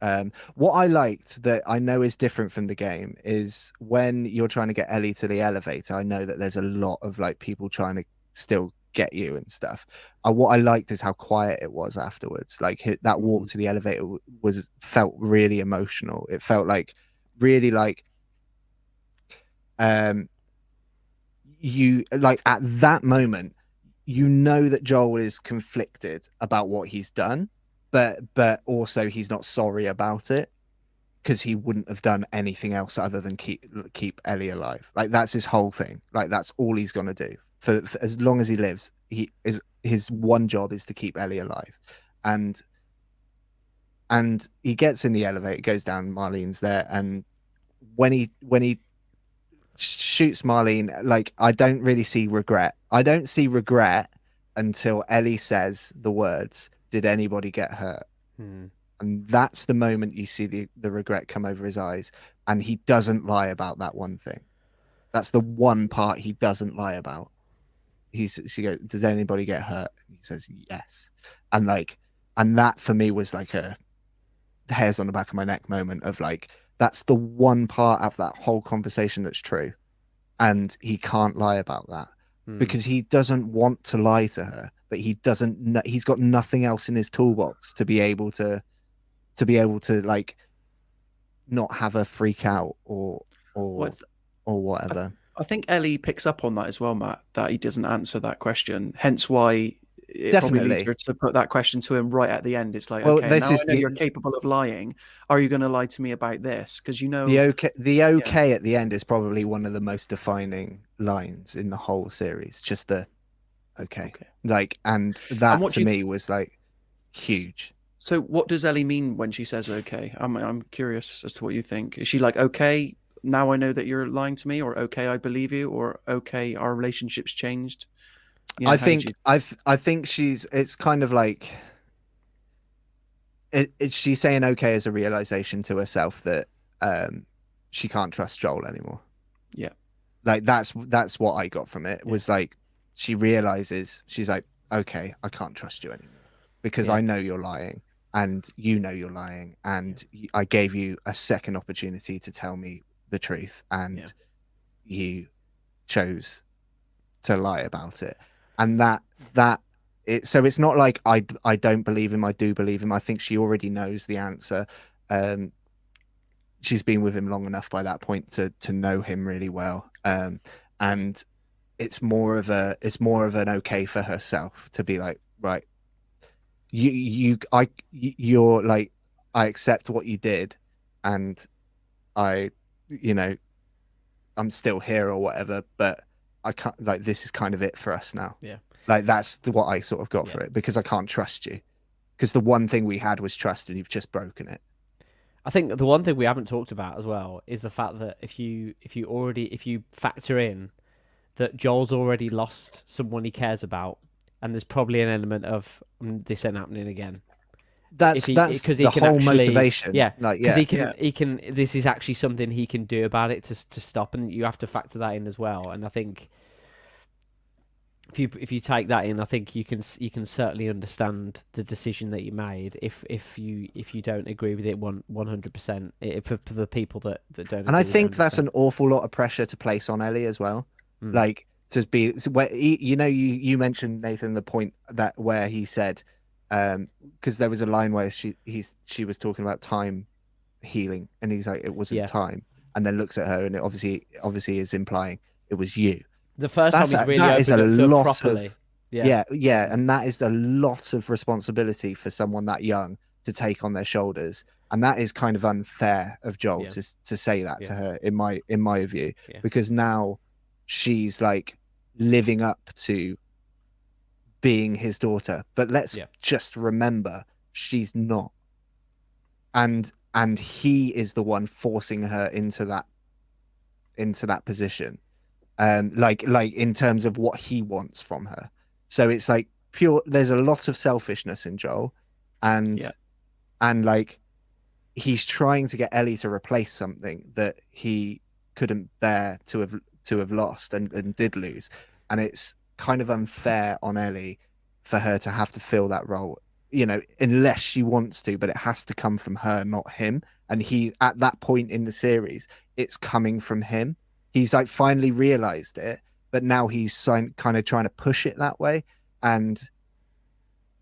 What I liked that I know is different from the game is when you're trying to get Ellie to the elevator. I know that there's a lot of like people trying to still get you and stuff. What I liked is how quiet it was afterwards. Like that walk to the elevator felt really emotional. It felt like really like you like at that moment that Joel is conflicted about what he's done, but also he's not sorry about it because he wouldn't have done anything else other than keep Ellie alive. Like that's his whole thing. Like that's all he's gonna do. For as long as he lives, his one job is to keep Ellie alive, and he gets in the elevator, goes down. Marlene's there, and when he shoots Marlene, like I don't really see regret. I don't see regret until Ellie says the words, "Did anybody get hurt?" And that's the moment you see the regret come over his eyes, and he doesn't lie about that one thing. That's the one part he doesn't lie about. She goes, "Does anybody get hurt?" And he says, "Yes." And that for me was like a hairs on the back of my neck moment of like, that's the one part of that whole conversation that's true. And he can't lie about that because he doesn't want to lie to her, but he's got nothing else in his toolbox to be able to like not have her freak out or whatever. I think Ellie picks up on that as well, Matt, that he doesn't answer that question. Hence why it Definitely probably leads her to put that question to him right at the end. It's like, well, okay, now I know you're capable of lying. Are you going to lie to me about this? Because the okay at the end is probably one of the most defining lines in the whole series. Just the okay. Like, and that to me was like huge. So what does Ellie mean when she says okay? I'm curious as to what you think. Is she like, okay, now I know that you're lying to me, or okay, I believe you, or okay, our relationship's changed? I think it's kind of like she's saying okay as a realization to herself that she can't trust Joel anymore. Yeah, like that's what I got from it. Was like she realizes, she's like, okay, I can't trust you anymore because I know you're lying and you know you're lying, and I gave you a second opportunity to tell me the truth and you chose to lie about it. And so it's not like I don't believe him, I do believe him. I think she already knows the answer. she's been with him long enough by that point to know him really well, and it's more of an okay for herself to be like, right, you're like, I accept what you did, and I, I'm still here or whatever, but I can't, like, this is kind of it for us now. Yeah. Like, that's what I sort of got for it, because I can't trust you, because the one thing we had was trust, and you've just broken it. I think the one thing we haven't talked about as well is the fact that if you factor in that Joel's already lost someone he cares about, and there's probably an element of this ain't happening again. That's the whole motivation. Yeah, like, because yeah. he can. This is actually something he can do about it to stop, and you have to factor that in as well. And I think if you take that in, I think you can certainly understand the decision that you made. If you don't agree with it 100%, for the people that don't. And I think that's an awful lot of pressure to place on Ellie as well. Like, to be where you mentioned, Nathan, the point that where he said, because there was a line where she was talking about time healing, and he's like, it wasn't time, and then looks at her, and it obviously is implying it was you. The first time he's really opened up properly. Yeah, and that is a lot of responsibility for someone that young to take on their shoulders, and that is kind of unfair of Joel to say that to her, in my view, because now she's like living up to being his daughter, but let's just remember she's not, and he is the one forcing her into that position, like in terms of what he wants from her. So it's like there's a lot of selfishness in Joel, and like he's trying to get Ellie to replace something that he couldn't bear to have lost and did lose, and it's kind of unfair on Ellie for her to have to fill that role, unless she wants to, but it has to come from her, not him. And he, at that point in the series, it's coming from him. He's like finally realized it, but now he's kind of trying to push it that way, and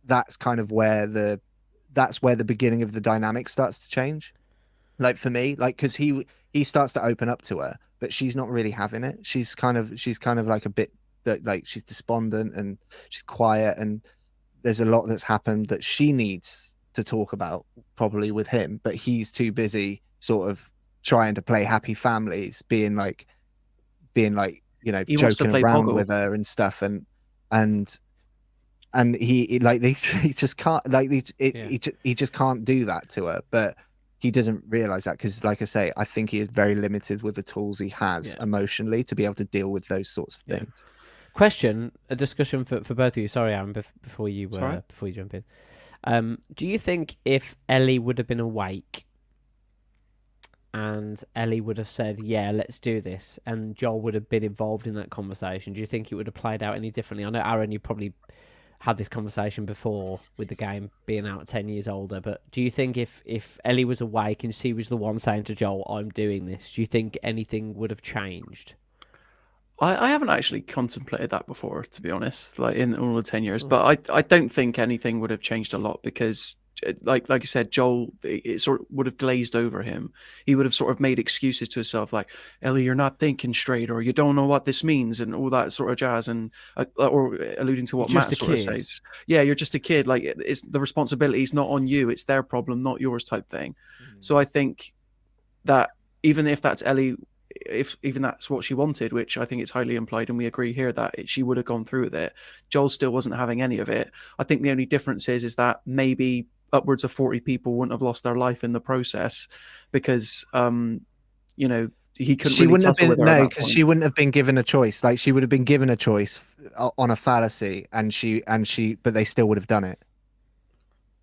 that's kind of where the beginning of the dynamic starts to change. Like, for me, like, because he starts to open up to her, but she's not really having it. She's kind of like a bit, like, she's despondent and she's quiet, and there's a lot that's happened that she needs to talk about probably with him, but he's too busy sort of trying to play happy families, being like joking around with her and stuff, and he like he just can't, like, he just can't do that to her, but he doesn't realize that, because, like I say, I think he is very limited with the tools he has emotionally to be able to deal with those sorts of things. Question, a discussion for both of you. Sorry, Aaron, before you jump in. Do you think if Ellie would have been awake and Ellie would have said, yeah, let's do this, and Joel would have been involved in that conversation, do you think it would have played out any differently? I know, Aaron, you probably had this conversation before with the game being out 10 years older, but do you think if Ellie was awake and she was the one saying to Joel, I'm doing this, do you think anything would have changed? I haven't actually contemplated that before, to be honest, like in all the 10 years, but I don't think anything would have changed a lot, because like you said, Joel, it sort of would have glazed over him. He would have sort of made excuses to himself, like, Ellie, you're not thinking straight, or you don't know what this means, and all that sort of jazz, and or alluding to what Matt sort of says. Yeah, you're just a kid. Like, it's the responsibility's not on you; it's their problem, not yours, type thing. So I think that even if that's Ellie, if even that's what she wanted, which I think it's highly implied, and we agree here that she would have gone through with it, Joel still wasn't having any of it. I think the only difference is that maybe upwards of 40 people wouldn't have lost their life in the process, because he couldn't. She really wouldn't have tussle been, with her at no, that because point. she wouldn't have been given a choice. Like, she would have been given a choice on a fallacy, but they still would have done it.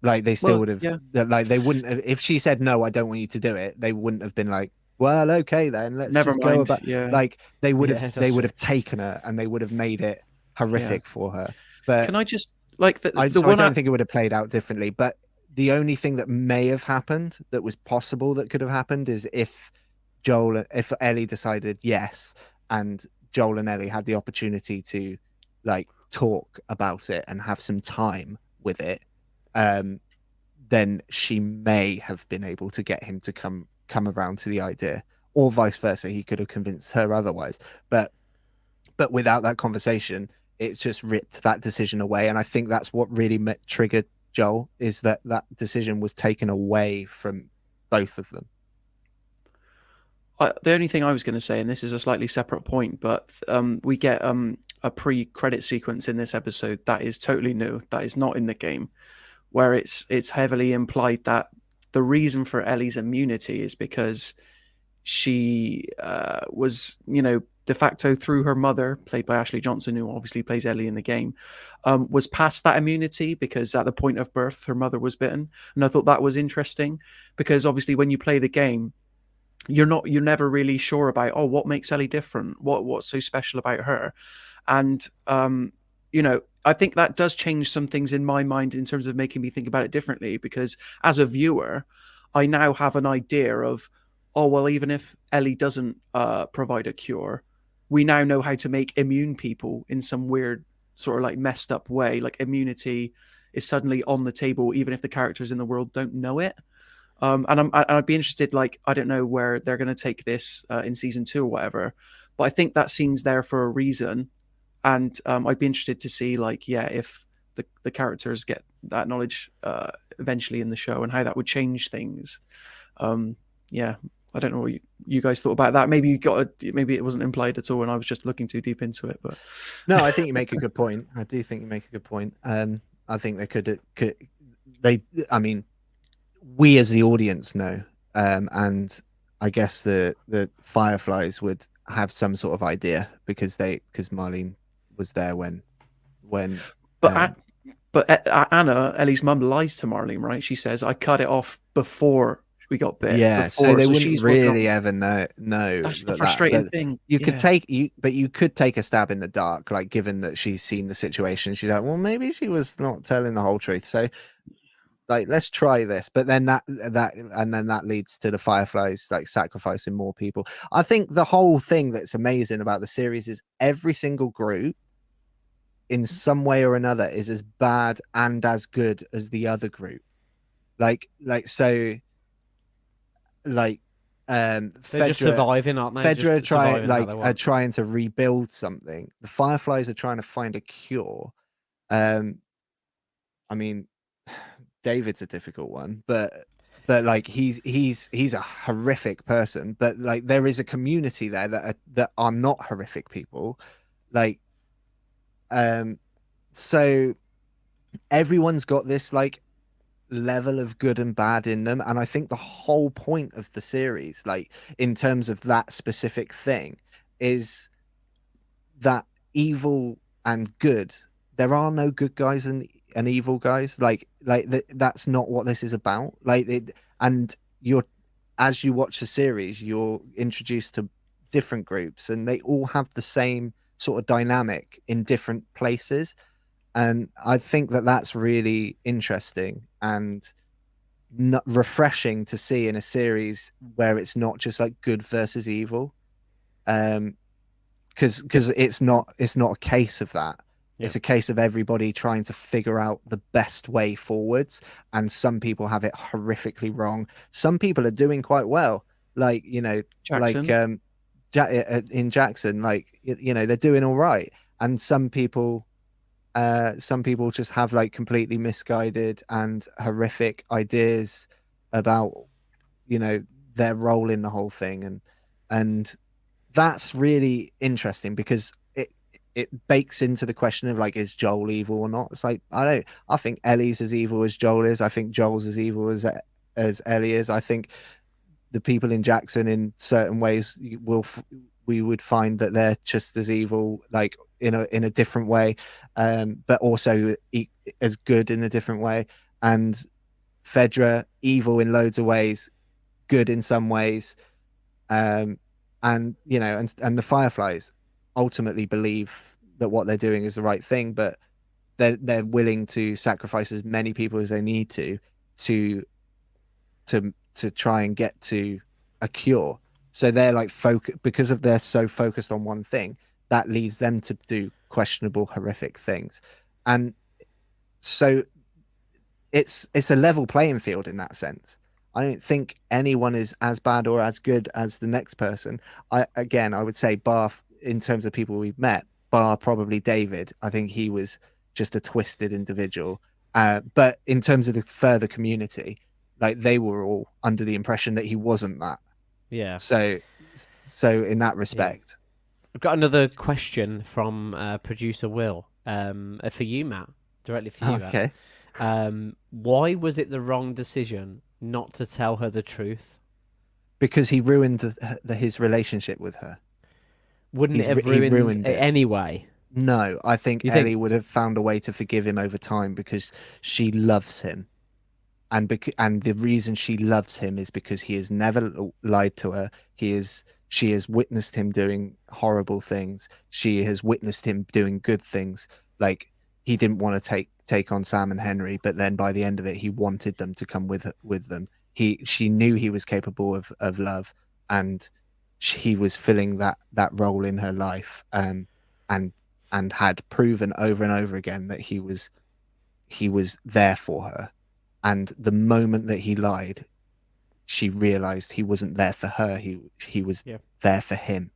Like, they still would have, like, they wouldn't have, if she said, no, I don't want you to do it, they wouldn't have been like, well, okay then, let's Never just mind. go about. Yeah. Like, they would have taken her, and they would have made it horrific for her. But can I just, like, I don't think it would have played out differently. But the only thing that may have happened, that was possible, that could have happened, is if Ellie decided yes, and Joel and Ellie had the opportunity to, like, talk about it and have some time with it, then she may have been able to get him to come come around to the idea, or vice versa. He could have convinced her otherwise, but without that conversation, it's just ripped that decision away. And I think that's what really triggered Joel, is that decision was taken away from both of them. The only thing I was going to say, and this is a slightly separate point, but we get a pre-credit sequence in this episode that is totally new, that is not in the game, where it's heavily implied that the reason for Ellie's immunity is because she was, de facto through her mother, played by Ashley Johnson, who obviously plays Ellie in the game, was past that immunity because at the point of birth, her mother was bitten. And I thought that was interesting because obviously when you play the game, you're never really sure about, what makes Ellie different, what's so special about her. And I think that does change some things in my mind in terms of making me think about it differently, because as a viewer, I now have an idea of, even if Ellie doesn't provide a cure, we now know how to make immune people in some weird sort of like messed up way. Like immunity is suddenly on the table, even if the characters in the world don't know it. And I'd be interested, I don't know where they're going to take this in season 2 or whatever, but I think that scene's there for a reason. And I'd be interested to see, if the characters get that knowledge eventually in the show and how that would change things. I don't know what you guys thought about that. Maybe maybe it wasn't implied at all, and I was just looking too deep into it. But no, I think you make a good point. I do think you make a good point. I think we as the audience know, and I guess the Fireflies would have some sort of idea because Marlene was there when. But Anna, Ellie's mum, lies to Marlene, right? She says, "I cut it off before we got bit." Yeah, so they wouldn't really ever know. That's the frustrating thing. You could take a stab in the dark, given that she's seen the situation. She's like, well, maybe she was not telling the whole truth. So, let's try this. But then that leads to the Fireflies sacrificing more people. I think the whole thing that's amazing about the series is every single group, in some way or another, is as bad and as good as the other group. They're just surviving, aren't they? Fedra are trying to rebuild something. The Fireflies are trying to find a cure. David's a difficult one, but he's a horrific person. But there is a community there that are not horrific people. So everyone's got this level of good and bad in them, and I think the whole point of the series, in terms of that specific thing, is that evil and good, there are no good guys and evil guys. That's not what this is about. And as you watch the series, you're introduced to different groups, and they all have the same sort of dynamic in different places. And I think that's really interesting and refreshing to see in a series where it's not just good versus evil, because it's not a case of that. Yeah. It's a case of everybody trying to figure out the best way forwards, and some people have it horrifically wrong. Some people are doing quite well, Jackson. In Jackson, they're doing all right, and some people just have completely misguided and horrific ideas about their role in the whole thing, and that's really interesting because it bakes into the question of is Joel evil or not. It's I think Ellie's as evil as Joel is. I think Joel's as evil as Ellie is. I think the people in Jackson, in certain ways, we would find that they're just as evil, in a different way, but also as good in a different way. And Fedra, evil in loads of ways, good in some ways, and the Fireflies ultimately believe that what they're doing is the right thing, but they're willing to sacrifice as many people as they need to try and get to a cure. So they're because they're so focused on one thing, that leads them to do questionable, horrific things. And so it's a level playing field in that sense. I don't think anyone is as bad or as good as the next person. I would say bar in terms of people we've met, bar probably David. I think he was just a twisted individual. But in terms of the further community, like they were all under the impression that he wasn't that. Yeah. So in that respect, I've got another question from producer Will for you, Matt, directly for you. okay. Why was it the wrong decision not to tell her the truth? Because he ruined his relationship with her. Wouldn't it have he ruined it anyway? No, I think You Ellie think- would have found a way to forgive him over time because she loves him. And the reason she loves him is because he has never lied to her. She has witnessed him doing horrible things. She has witnessed him doing good things. Like he didn't want to take on Sam and Henry, but then by the end of it, he wanted them to come with them. She knew he was capable of love, and he was filling that role in her life. And had proven over and over again that he was there for her. And the moment that he lied, she realized he wasn't there for her. He was there for him.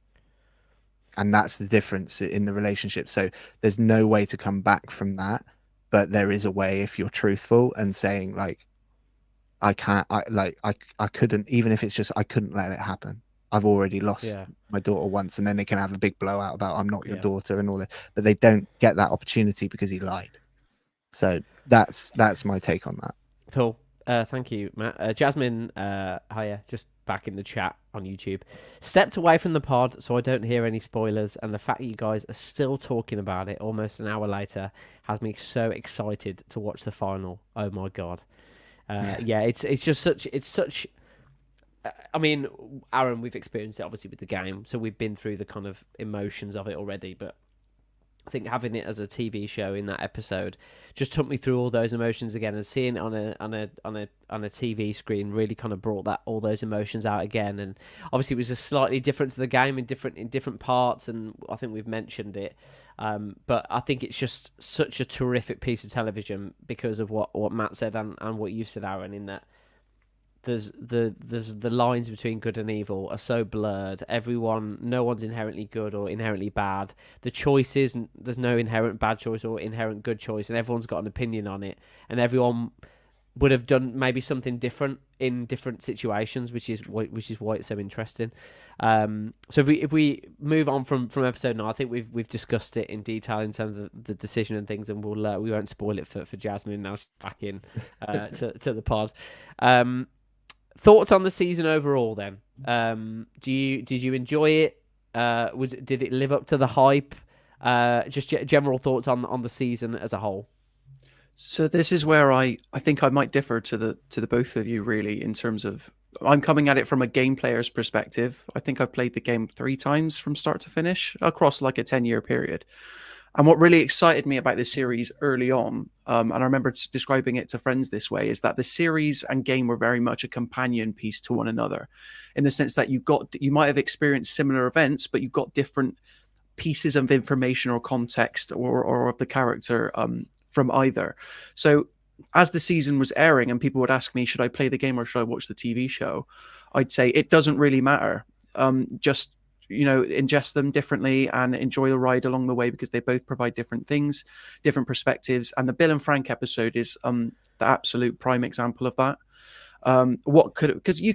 And that's the difference in the relationship. So there's no way to come back from that, but there is a way if you're truthful and saying like, I couldn't, even if it's just, I couldn't let it happen. I've already lost my daughter once, and then they can have a big blowout about I'm not your daughter and all that, but they don't get that opportunity because he lied. So that's my take on that. Cool. Thank you, Matt. Jasmine, hiya, just back in the chat on YouTube. Stepped away from the pod so I don't hear any spoilers, and the fact that you guys are still talking about it almost an hour later has me so excited to watch the final. Oh my god. It's such. I mean, Aaron, we've experienced it obviously with the game, so we've been through the kind of emotions of it already, but I think having it as a TV show in that episode just took me through all those emotions again, and seeing it on a TV screen really kind of brought all those emotions out again. And obviously it was just slightly different to the game in different parts, and I think we've mentioned it. But I think it's just such a terrific piece of television because of what Matt said and what you've said, Aaron, in that there's the lines between good and evil are so blurred. No one's inherently good or inherently bad. The choices, there's no inherent bad choice or inherent good choice, and everyone's got an opinion on it, and everyone would have done maybe something different in different situations, which is why it's so interesting. So if we move on from episode 9, I think we've discussed it in detail in terms of the decision and things, and we won't spoil it for Jasmine now she's back in to the pod. Thoughts on the season overall, then? Did you enjoy it? Did it live up to the hype? Just general thoughts on the season as a whole. So this is where I think I might differ to the both of you, really, in terms of I'm coming at it from a game player's perspective. I think I've played the game 3 times from start to finish across like a 10-year period. And what really excited me about this series early on, and I remember describing it to friends this way, is that the series and game were very much a companion piece to one another, in the sense that you might have experienced similar events, but you've got different pieces of information or context or of the character from either. So as the season was airing and people would ask me, should I play the game or should I watch the TV show? I'd say it doesn't really matter. Just ingest them differently and enjoy the ride along the way, because they both provide different things, different perspectives. And the Bill and Frank episode is the absolute prime example of that. Because you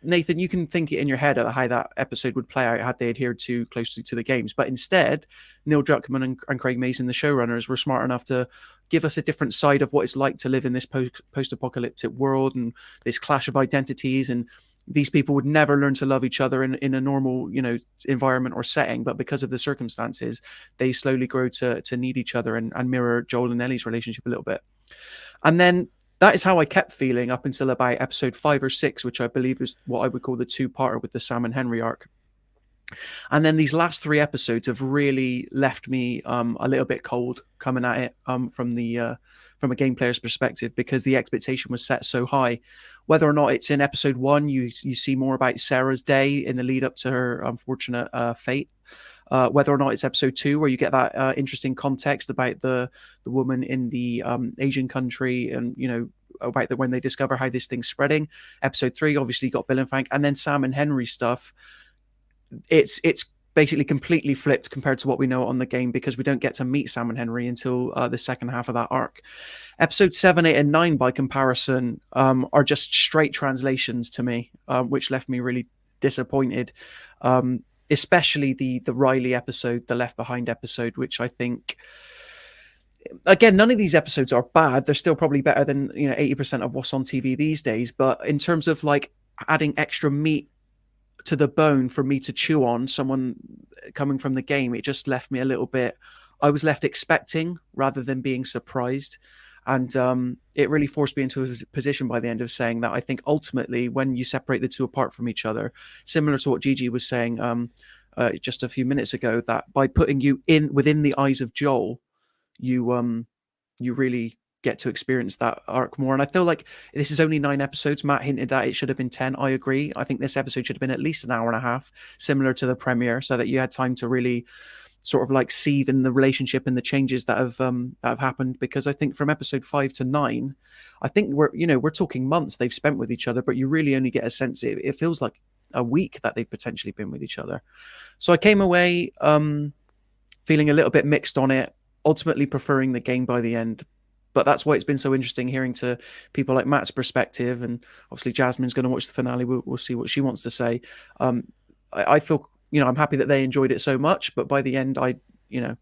Nathan, you can think it in your head of how that episode would play out had they adhered too closely to the games. But instead, Neil Druckmann and Craig Mazin, the showrunners, were smart enough to give us a different side of what it's like to live in this post-apocalyptic world and this clash of identities. And these people would never learn to love each other in a normal, environment or setting, but because of the circumstances, they slowly grow to need each other and mirror Joel and Ellie's relationship a little bit. And then that is how I kept feeling up until about episode 5 or 6, which I believe is what I would call the 2-parter with the Sam and Henry arc. And then these last 3 episodes have really left me a little bit cold coming at it from a game player's perspective, because the expectation was set so high. Whether or not it's in episode 1, you see more about Sarah's day in the lead up to her unfortunate fate. Whether or not it's episode 2, where you get that interesting context about the woman in the Asian country and, about when they discover how this thing's spreading. Episode 3, obviously, got Bill and Frank, and then Sam and Henry stuff. It's basically completely flipped compared to what we know on the game, because we don't get to meet Sam and Henry until the second half of that arc. Episode 7, 8, and 9, by comparison, are just straight translations to me, which left me really disappointed. Especially the Riley episode, the Left Behind episode, which I think, again, none of these episodes are bad. They're still probably better than 80% of what's on TV these days. But in terms of like adding extra meat to the bone for me to chew on, someone coming from the game, it just left me a little bit. I was left expecting rather than being surprised. And it really forced me into a position by the end of saying that I think ultimately, when you separate the two apart from each other, similar to what Gigi was saying just a few minutes ago, that by putting you within the eyes of Joel, you really get to experience that arc more. And I feel like this is only 9 episodes. Matt hinted that it should have been 10. I agree. I think this episode should have been at least an hour and a half, similar to the premiere, so that you had time to really sort of like seethe in the relationship and the changes that have happened. Because I think from episode 5 to 9, I think we're talking months they've spent with each other, but you really only get a sense. It feels like a week that they've potentially been with each other. So I came away feeling a little bit mixed on it, ultimately preferring the game by the end. But that's why it's been so interesting hearing to people like Matt's perspective, and obviously Jasmine's going to watch the finale. We'll see what she wants to say. I feel, I'm happy that they enjoyed it so much, but by the end, the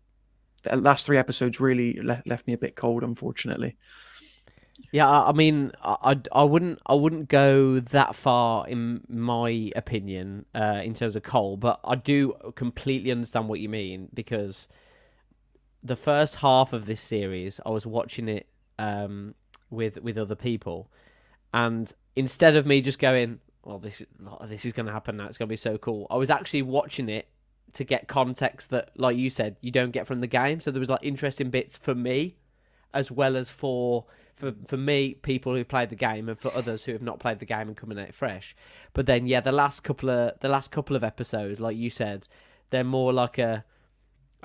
last 3 episodes really left me a bit cold, unfortunately. Yeah, I mean, I wouldn't go that far in my opinion in terms of cold, but I do completely understand what you mean, because the first half of this series, I was watching it with other people, and instead of me just going, "Well, this is going to happen now, it's going to be so cool," I was actually watching it to get context that, like you said, you don't get from the game. So there was like interesting bits for me, as well as for me, people who played the game, and for others who have not played the game and coming at it fresh. But then, yeah, the last couple of episodes, like you said, they're more like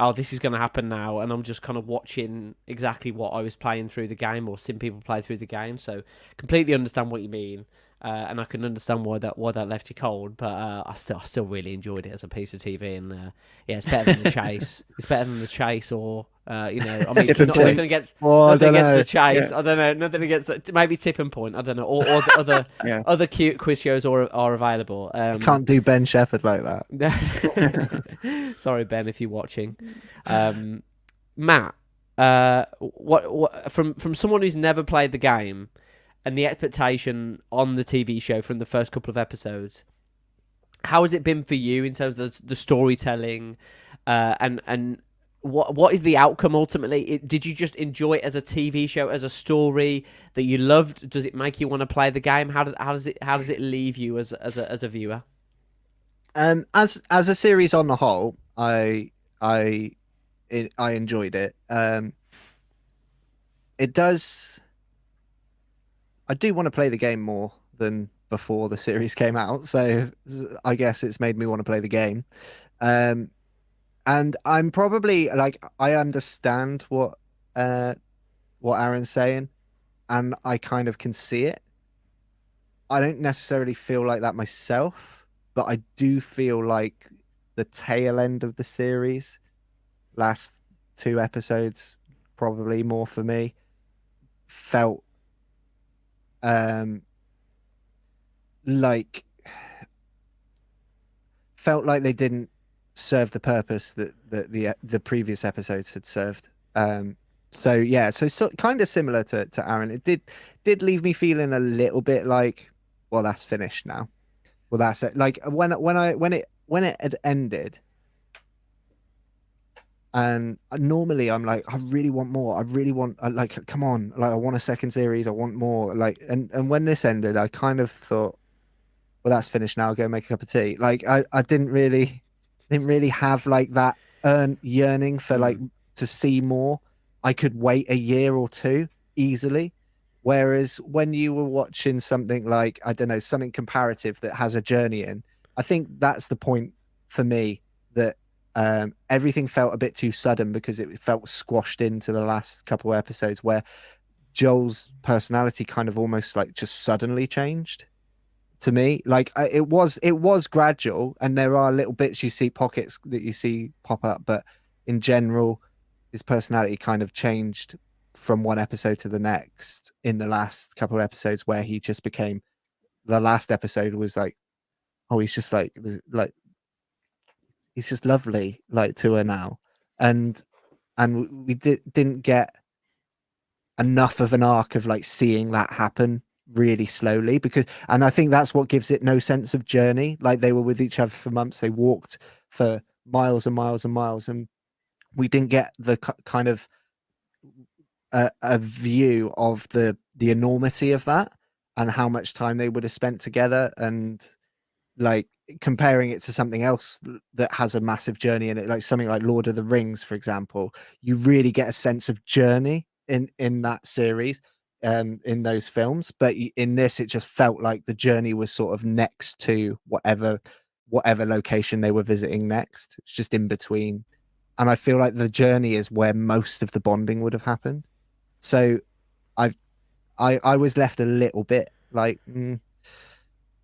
oh, this is going to happen now, and I'm just kind of watching exactly what I was playing through the game, or seeing people play through the game. So completely understand what you mean, and I can understand why that left you cold. But I still really enjoyed it as a piece of TV, and yeah, it's better than the Chase. It's better than the Chase, or I mean, nothing against the Chase. Yeah. I don't know, nothing against maybe Tipping Point. I don't know, or the other cute quiz shows are available. You can't do Ben Shepherd like that. Sorry, Ben, if you're watching. Matt, what from someone who's never played the game, and the expectation on the TV show from the first couple of episodes, how has it been for you in terms of the storytelling, and what is the outcome ultimately? Did you just enjoy it as a TV show, as a story that you loved? Does it make you want to play the game? How does it leave you as a viewer? As a series on the whole, I enjoyed it. It does. I do want to play the game more than before the series came out, so I guess it's made me want to play the game. And I'm probably like, I understand what Aaron's saying, and I kind of can see it. I don't necessarily feel like that myself, but I do feel like the tail end of the series, last 2 episodes, probably more for me, felt like they didn't serve the purpose that the previous episodes had served. So yeah, so kind of similar to Aaron. It did leave me feeling a little bit like, well, that's finished now. Well, that's it. Like when it had ended, and normally I'm like, I really want more. I really want, like, come on, like I want a second series. I want more. Like, and when this ended, I kind of thought, well, that's finished now. I'll go make a cup of tea. Like I didn't really have like that yearning for like to see more. I could wait a year or 2 easily. Whereas when you were watching something like, I don't know, something comparative that has a journey in, I think that's the point for me, that everything felt a bit too sudden, because it felt squashed into the last couple of episodes, where Joel's personality kind of almost like just suddenly changed to me. Like it was gradual, and there are little bits you see, pockets that you see pop up, but in general his personality kind of changed from one episode to the next in the last couple of episodes, where he just became, the last episode was like, oh, he's just like he's just lovely like to her now. And we didn't get enough of an arc of like seeing that happen really slowly, because, and I think that's what gives it no sense of journey. Like they were with each other for months, they walked for miles and miles and miles, and we didn't get the kind of a view of the enormity of that and how much time they would have spent together, and like comparing it to something else that has a massive journey in it, like something like Lord of the Rings, for example. You really get a sense of journey in that series, in those films, but in this it just felt like the journey was sort of next to whatever location they were visiting next. It's just in between, and I feel like the journey is where most of the bonding would have happened. So I was left a little bit like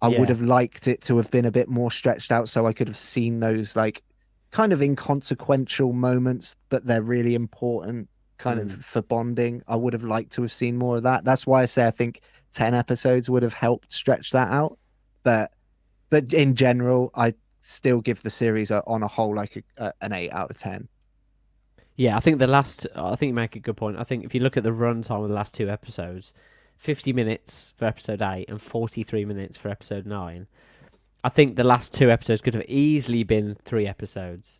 I would have liked it to have been a bit more stretched out, so I could have seen those like kind of inconsequential moments, but they're really important kind of for bonding. I would have liked to have seen more of that. That's why I say I think 10 episodes would have helped stretch that out. But in general, I still give the series on a whole like an 8 out of 10. Yeah, I think you make a good point. I think if you look at the runtime of the last 2 episodes, 50 minutes for episode 8 and 43 minutes for episode 9. I think the last 2 episodes could have easily been 3 episodes.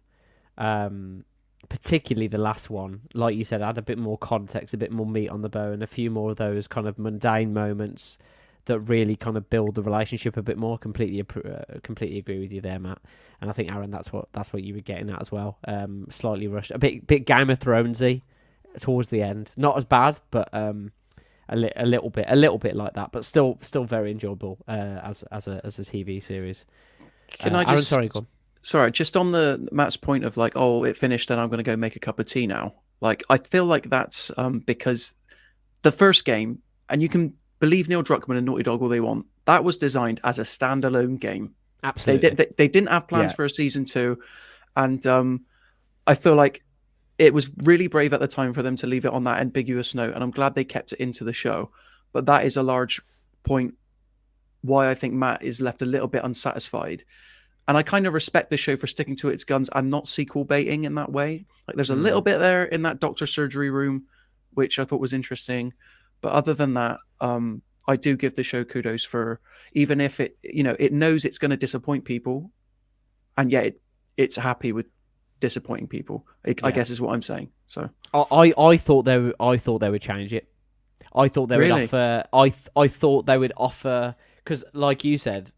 Particularly the last one, like you said, had a bit more context, a bit more meat on the bone, a few more of those kind of mundane moments that really kind of build the relationship a bit more. Completely agree with you there, Matt. And I think, Aaron, that's what you were getting at as well. Slightly rushed, a bit Game of Thronesy towards the end. Not as bad, but a little bit like that, but still very enjoyable as a TV series. Can I just? Aaron, sorry, go on. Sorry, just on the Matt's point of like, oh, it finished and I'm going to go make a cup of tea now. Like, I feel like that's because the first game, and you can believe Neil Druckmann and Naughty Dog all they want, that was designed as a standalone game. Absolutely. They didn't have plans for a season 2. And I feel like it was really brave at the time for them to leave it on that ambiguous note. And I'm glad they kept it into the show. But that is a large point why I think Matt is left a little bit unsatisfied. And I kind of respect the show for sticking to its guns and not sequel baiting in that way. Like there's a little bit there in that doctor surgery room, which I thought was interesting. But other than that, I do give the show kudos for, even if it knows it's going to disappoint people, and yet it's happy with disappointing people. I guess is what I'm saying. So I thought they would change it. I thought they would offer. I thought they would offer, because like you said,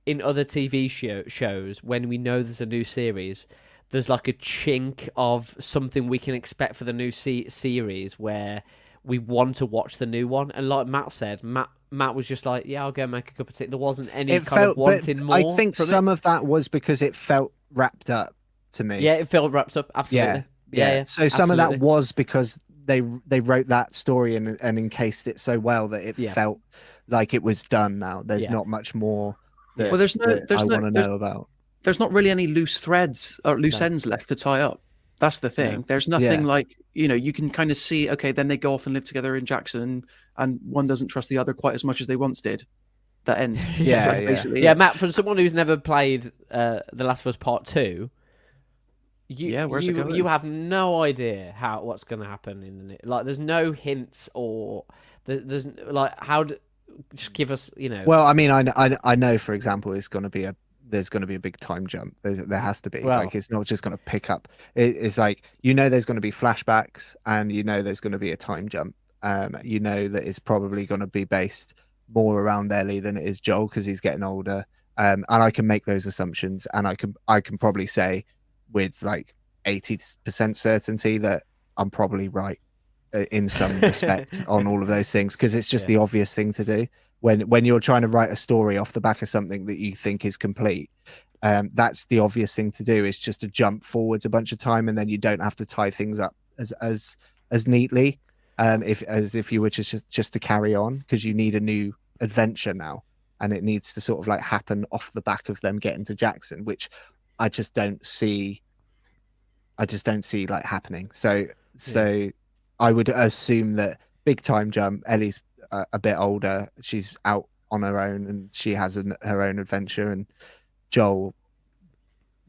in other TV shows, when we know there's a new series, there's like a chink of something we can expect for the new series where we want to watch the new one. And like Matt said, Matt was just like, yeah, I'll go make a cup of tea. There wasn't any of wanting more. I think some of that was because it felt wrapped up to me. Yeah, it felt wrapped up. Absolutely. Yeah. So some of that was because they wrote that story and encased it so well that it felt like it was done now. There's not much more that, I want to know about. There's not really any loose threads or loose ends left to tie up. That's the thing. No. There's nothing like, you can kind of see, okay, then they go off and live together in Jackson and one doesn't trust the other quite as much as they once did. That end. Yeah, Matt, from someone who's never played The Last of Us Part 2, where's it going? You have no idea what's going to happen like. There's no hints or there's like just give us, Well, I mean, I know, for example, there's going to be a big time jump. There has to be. Like, it's not just going to pick up. It's like, there's going to be flashbacks, and there's going to be a time jump. That it's probably going to be based more around Ellie than it is Joel because he's getting older. And I can make those assumptions, and I can probably say with like 80% certainty that I'm probably right in some respect on all of those things, because it's just the obvious thing to do when you're trying to write a story off the back of something that you think is complete. That's the obvious thing to do, is just to jump forwards a bunch of time, and then you don't have to tie things up as neatly. if you were just to carry on, because you need a new adventure now, and it needs to sort of like happen off the back of them getting to Jackson, which I just don't see. I just don't see like happening. So I would assume that big time jump. Ellie's a bit older. She's out on her own, and she has her own adventure. And Joel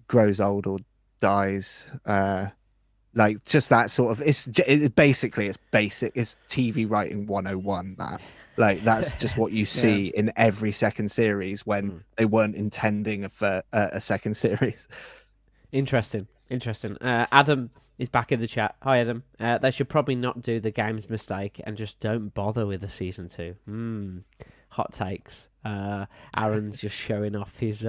grows old or dies. Like just that sort of. It's basic. It's TV writing 101. That. Like that's just what you see in every second series when they weren't intending for a second series. Interesting. Adam is back in the chat. Hi, Adam. They should probably not do the game's mistake and just don't bother with the season 2. Hot takes. Aaron's just showing off his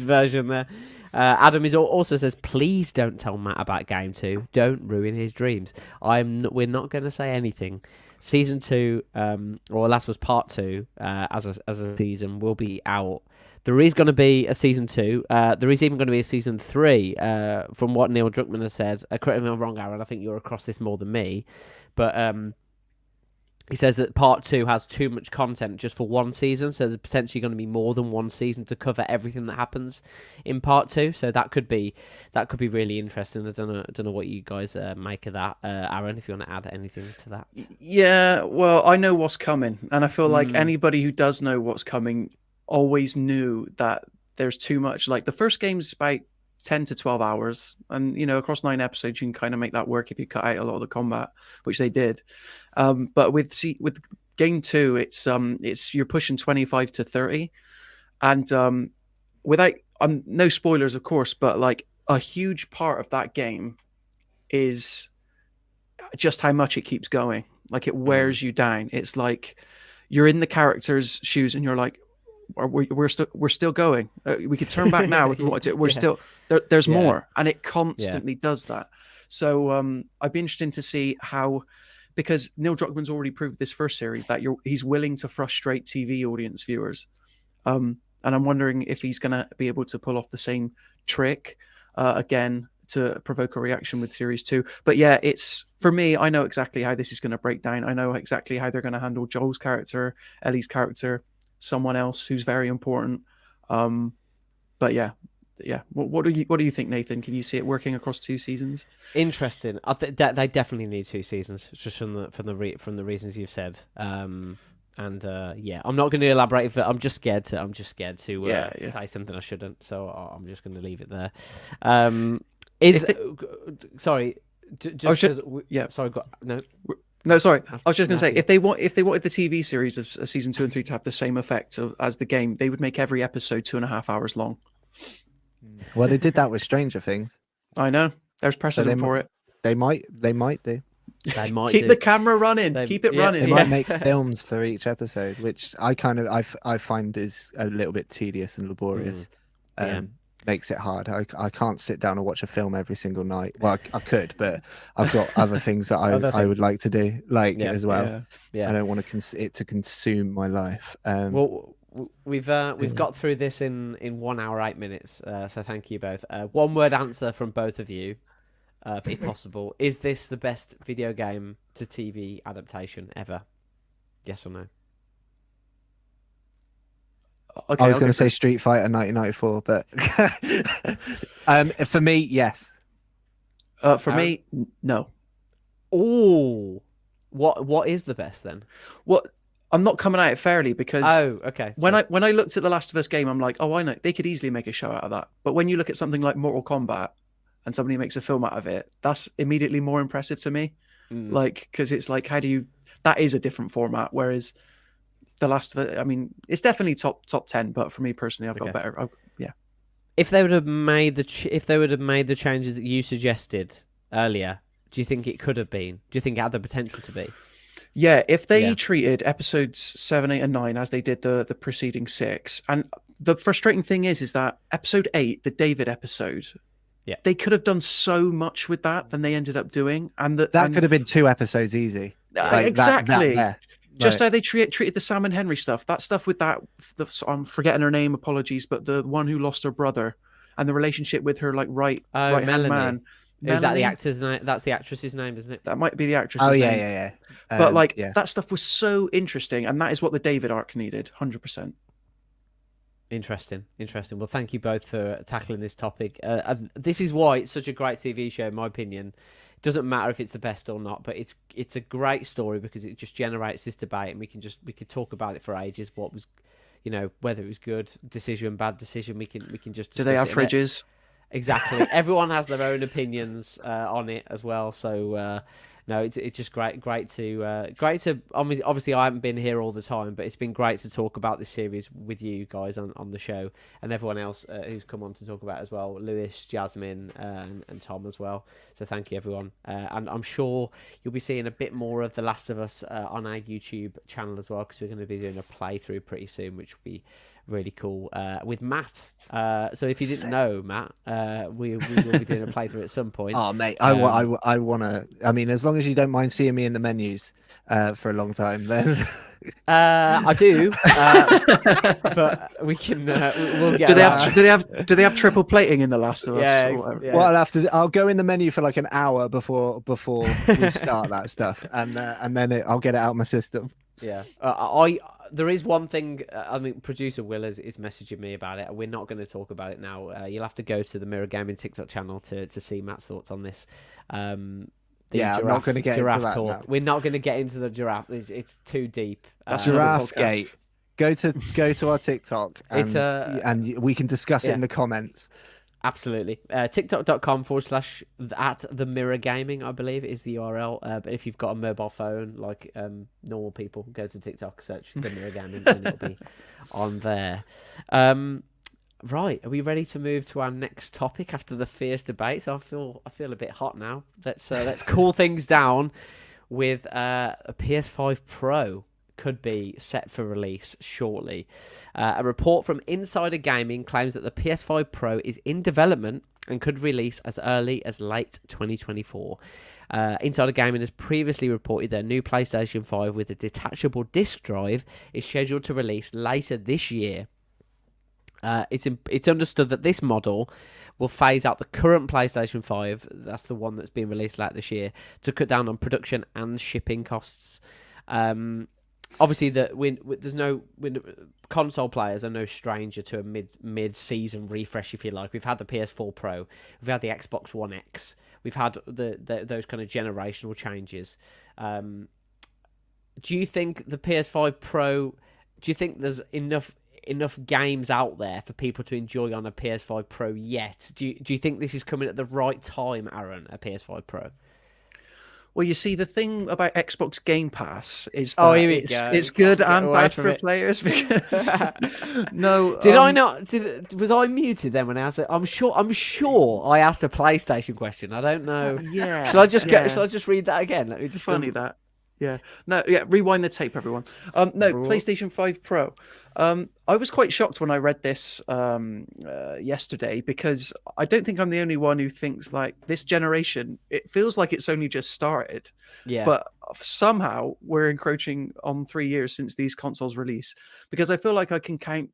version there. Adam also says, please don't tell Matt about game 2. Don't ruin his dreams. We're not going to say anything. Season 2, or Last of Us Part 2, as a season will be out. There is going to be a season 2. There is even going to be a season 3. From what Neil Druckmann has said. Correct me if I'm wrong, Aaron. I think you're across this more than me, but he says that Part 2 has too much content just for one season, so there's potentially going to be more than one season to cover everything that happens in Part 2. So that could be really interesting. I don't know what you guys make of that, Aaron. If you want to add anything to that. Yeah, well, I know what's coming, and I feel like anybody who does know what's coming always knew that there's too much. Like the first game's about 10 to 12 hours, and across 9 episodes you can kind of make that work if you cut out a lot of the combat, which they did. But with game 2, it's you're pushing 25 to 30, and without no spoilers of course, but like a huge part of that game is just how much it keeps going. Like it wears you down. It's like you're in the character's shoes and you're like, we're still going. We could turn back now if we want to. We're still there's more, and it constantly does that. So I'd be interested to see how, because Neil Druckmann's already proved this first series that he's willing to frustrate TV audience viewers, and I'm wondering if he's going to be able to pull off the same trick again to provoke a reaction with series 2. But yeah, it's for me. I know exactly how this is going to break down. I know exactly how they're going to handle Joel's character, Ellie's character, someone else who's very important. But yeah. What do you think, Nathan? Can you see it working across 2 seasons? Interesting. I think that they definitely need 2 seasons, just from the reasons you've said. I'm not going to elaborate. But I'm just scared to say something I shouldn't. So I'm just going to leave it there. Sorry. Sorry. No, sorry. I was just going to say, if they wanted the TV series of season 2 and 3 to have the same effect as the game, they would make every episode 2.5 hours long. Well, they did that with Stranger Things. I know. There's precedent for it. They might do. They might keep the camera running. Keep it running. They might make films for each episode, which I find is a little bit tedious and laborious. Makes it hard. I can't sit down and watch a film every single night. Well, I could, but I've got other things that I would like to do, as well. I don't want it to consume my life. Well, we've got through this in 1 hour 8 minutes. So thank you both. One word answer from both of you, if possible. Is this the best video game to TV adaptation ever? Yes or no? Okay, I was going to say Street Fighter 1994, but for me, yes. For me, no. Oh, what is the best then? What? I'm not coming at it fairly because okay. When I looked at the Last of Us game, I'm like, I know they could easily make a show out of that. But when you look at something like Mortal Kombat and somebody makes a film out of it, that's immediately more impressive to me. Like, because it's like, that is a different format, whereas The Last of Us, I mean, it's definitely top 10, but for me personally, I've got better. If they would have made the changes that you suggested earlier, do you think it could have been? Do you think it had the potential to be? Yeah, if they treated episodes 7, 8, and 9 as they did the preceding 6, and the frustrating thing is that episode 8, the David episode, they could have done so much with that than they ended up doing, and that could have been 2 episodes easy. Exactly. Just how they treated the Sam and Henry stuff. That stuff with I'm forgetting her name, apologies, but the one who lost her brother and the relationship with her right-hand man. Is that the actor's name? That's the actress's name, isn't it? That might be the actress. Oh, yeah. But like yeah. that stuff was so interesting, and that is what the David arc needed, 100%. Interesting. Well, thank you both for tackling this topic. And this is why it's such a great TV show, in my opinion. It doesn't matter if it's the best or not, but it's a great story because it just generates this debate, and we could talk about it for ages. What was, whether it was good decision, bad decision. We can just Do they have discuss it. fridges? Exactly. Everyone has their own opinions on it as well. So no, it's just great to. Obviously, I haven't been here all the time, but it's been great to talk about this series with you guys on the show, and everyone else who's come on to talk about it as well. Lewis, Jasmine, and Tom as well. So thank you, everyone. And I'm sure you'll be seeing a bit more of The Last of Us on our YouTube channel as well, because we're going to be doing a playthrough pretty soon, which will be really cool with Matt. So if you didn't know, Matt, we will be doing a playthrough at some point. Oh mate, I want to. I mean, as long as you don't mind seeing me in the menus for a long time, then I do. But we can. We'll get. Do they have triple plating in The Last of Us? Yeah, or whatever? yeah. well, I'll go in the menu for like an hour before we start that stuff, and then I'll get it out of my system. Yeah. There is one thing. I mean, producer Will is messaging me about it. We're not going to talk about it now. You'll have to go to the Mirror Gaming TikTok channel to see Matt's thoughts on this. I'm not going to get into that now. We're not going to get into the giraffe. It's too deep. Giraffe Gate. Go to our TikTok and we can discuss it in the comments. Absolutely. TikTok.com/@the Mirror Gaming, I believe is the URL. But if you've got a mobile phone like normal people, go to TikTok, search the Mirror Gaming, and it'll be on there. Right, are we ready to move to our next topic after the fierce debate? I feel a bit hot now. Let's cool things down with a PS5 Pro. Could be set for release shortly. A report from Insider Gaming claims that the PS5 Pro is in development and could release as early as late 2024. Insider Gaming has previously reported their new PlayStation 5 with a detachable disc drive is scheduled to release later this year. It's understood that this model will phase out the current PlayStation 5, that's the one that's been released late this year, to cut down on production and shipping costs. Obviously, console players are no stranger to a mid-season refresh, if you like. We've had the PS4 Pro, we've had the Xbox One X, we've had those kind of generational changes. Do you think the PS5 Pro? Do you think there's enough games out there for people to enjoy on a PS5 Pro yet? Do you think this is coming at the right time, Aaron? A PS5 Pro? Well, you see, the thing about Xbox Game Pass is that it's good and bad for players because no. I not? Was I muted then when I asked it? I'm sure I asked a PlayStation question. I don't know. Yeah. Shall I just read that again? Let me just funny that. Yeah. No. Yeah. Rewind the tape, everyone. PlayStation 5 Pro. I was quite shocked when I read this yesterday because I don't think I'm the only one who thinks like this generation. It feels like it's only just started. Yeah. But somehow we're encroaching on 3 years since these consoles release because I feel like I can count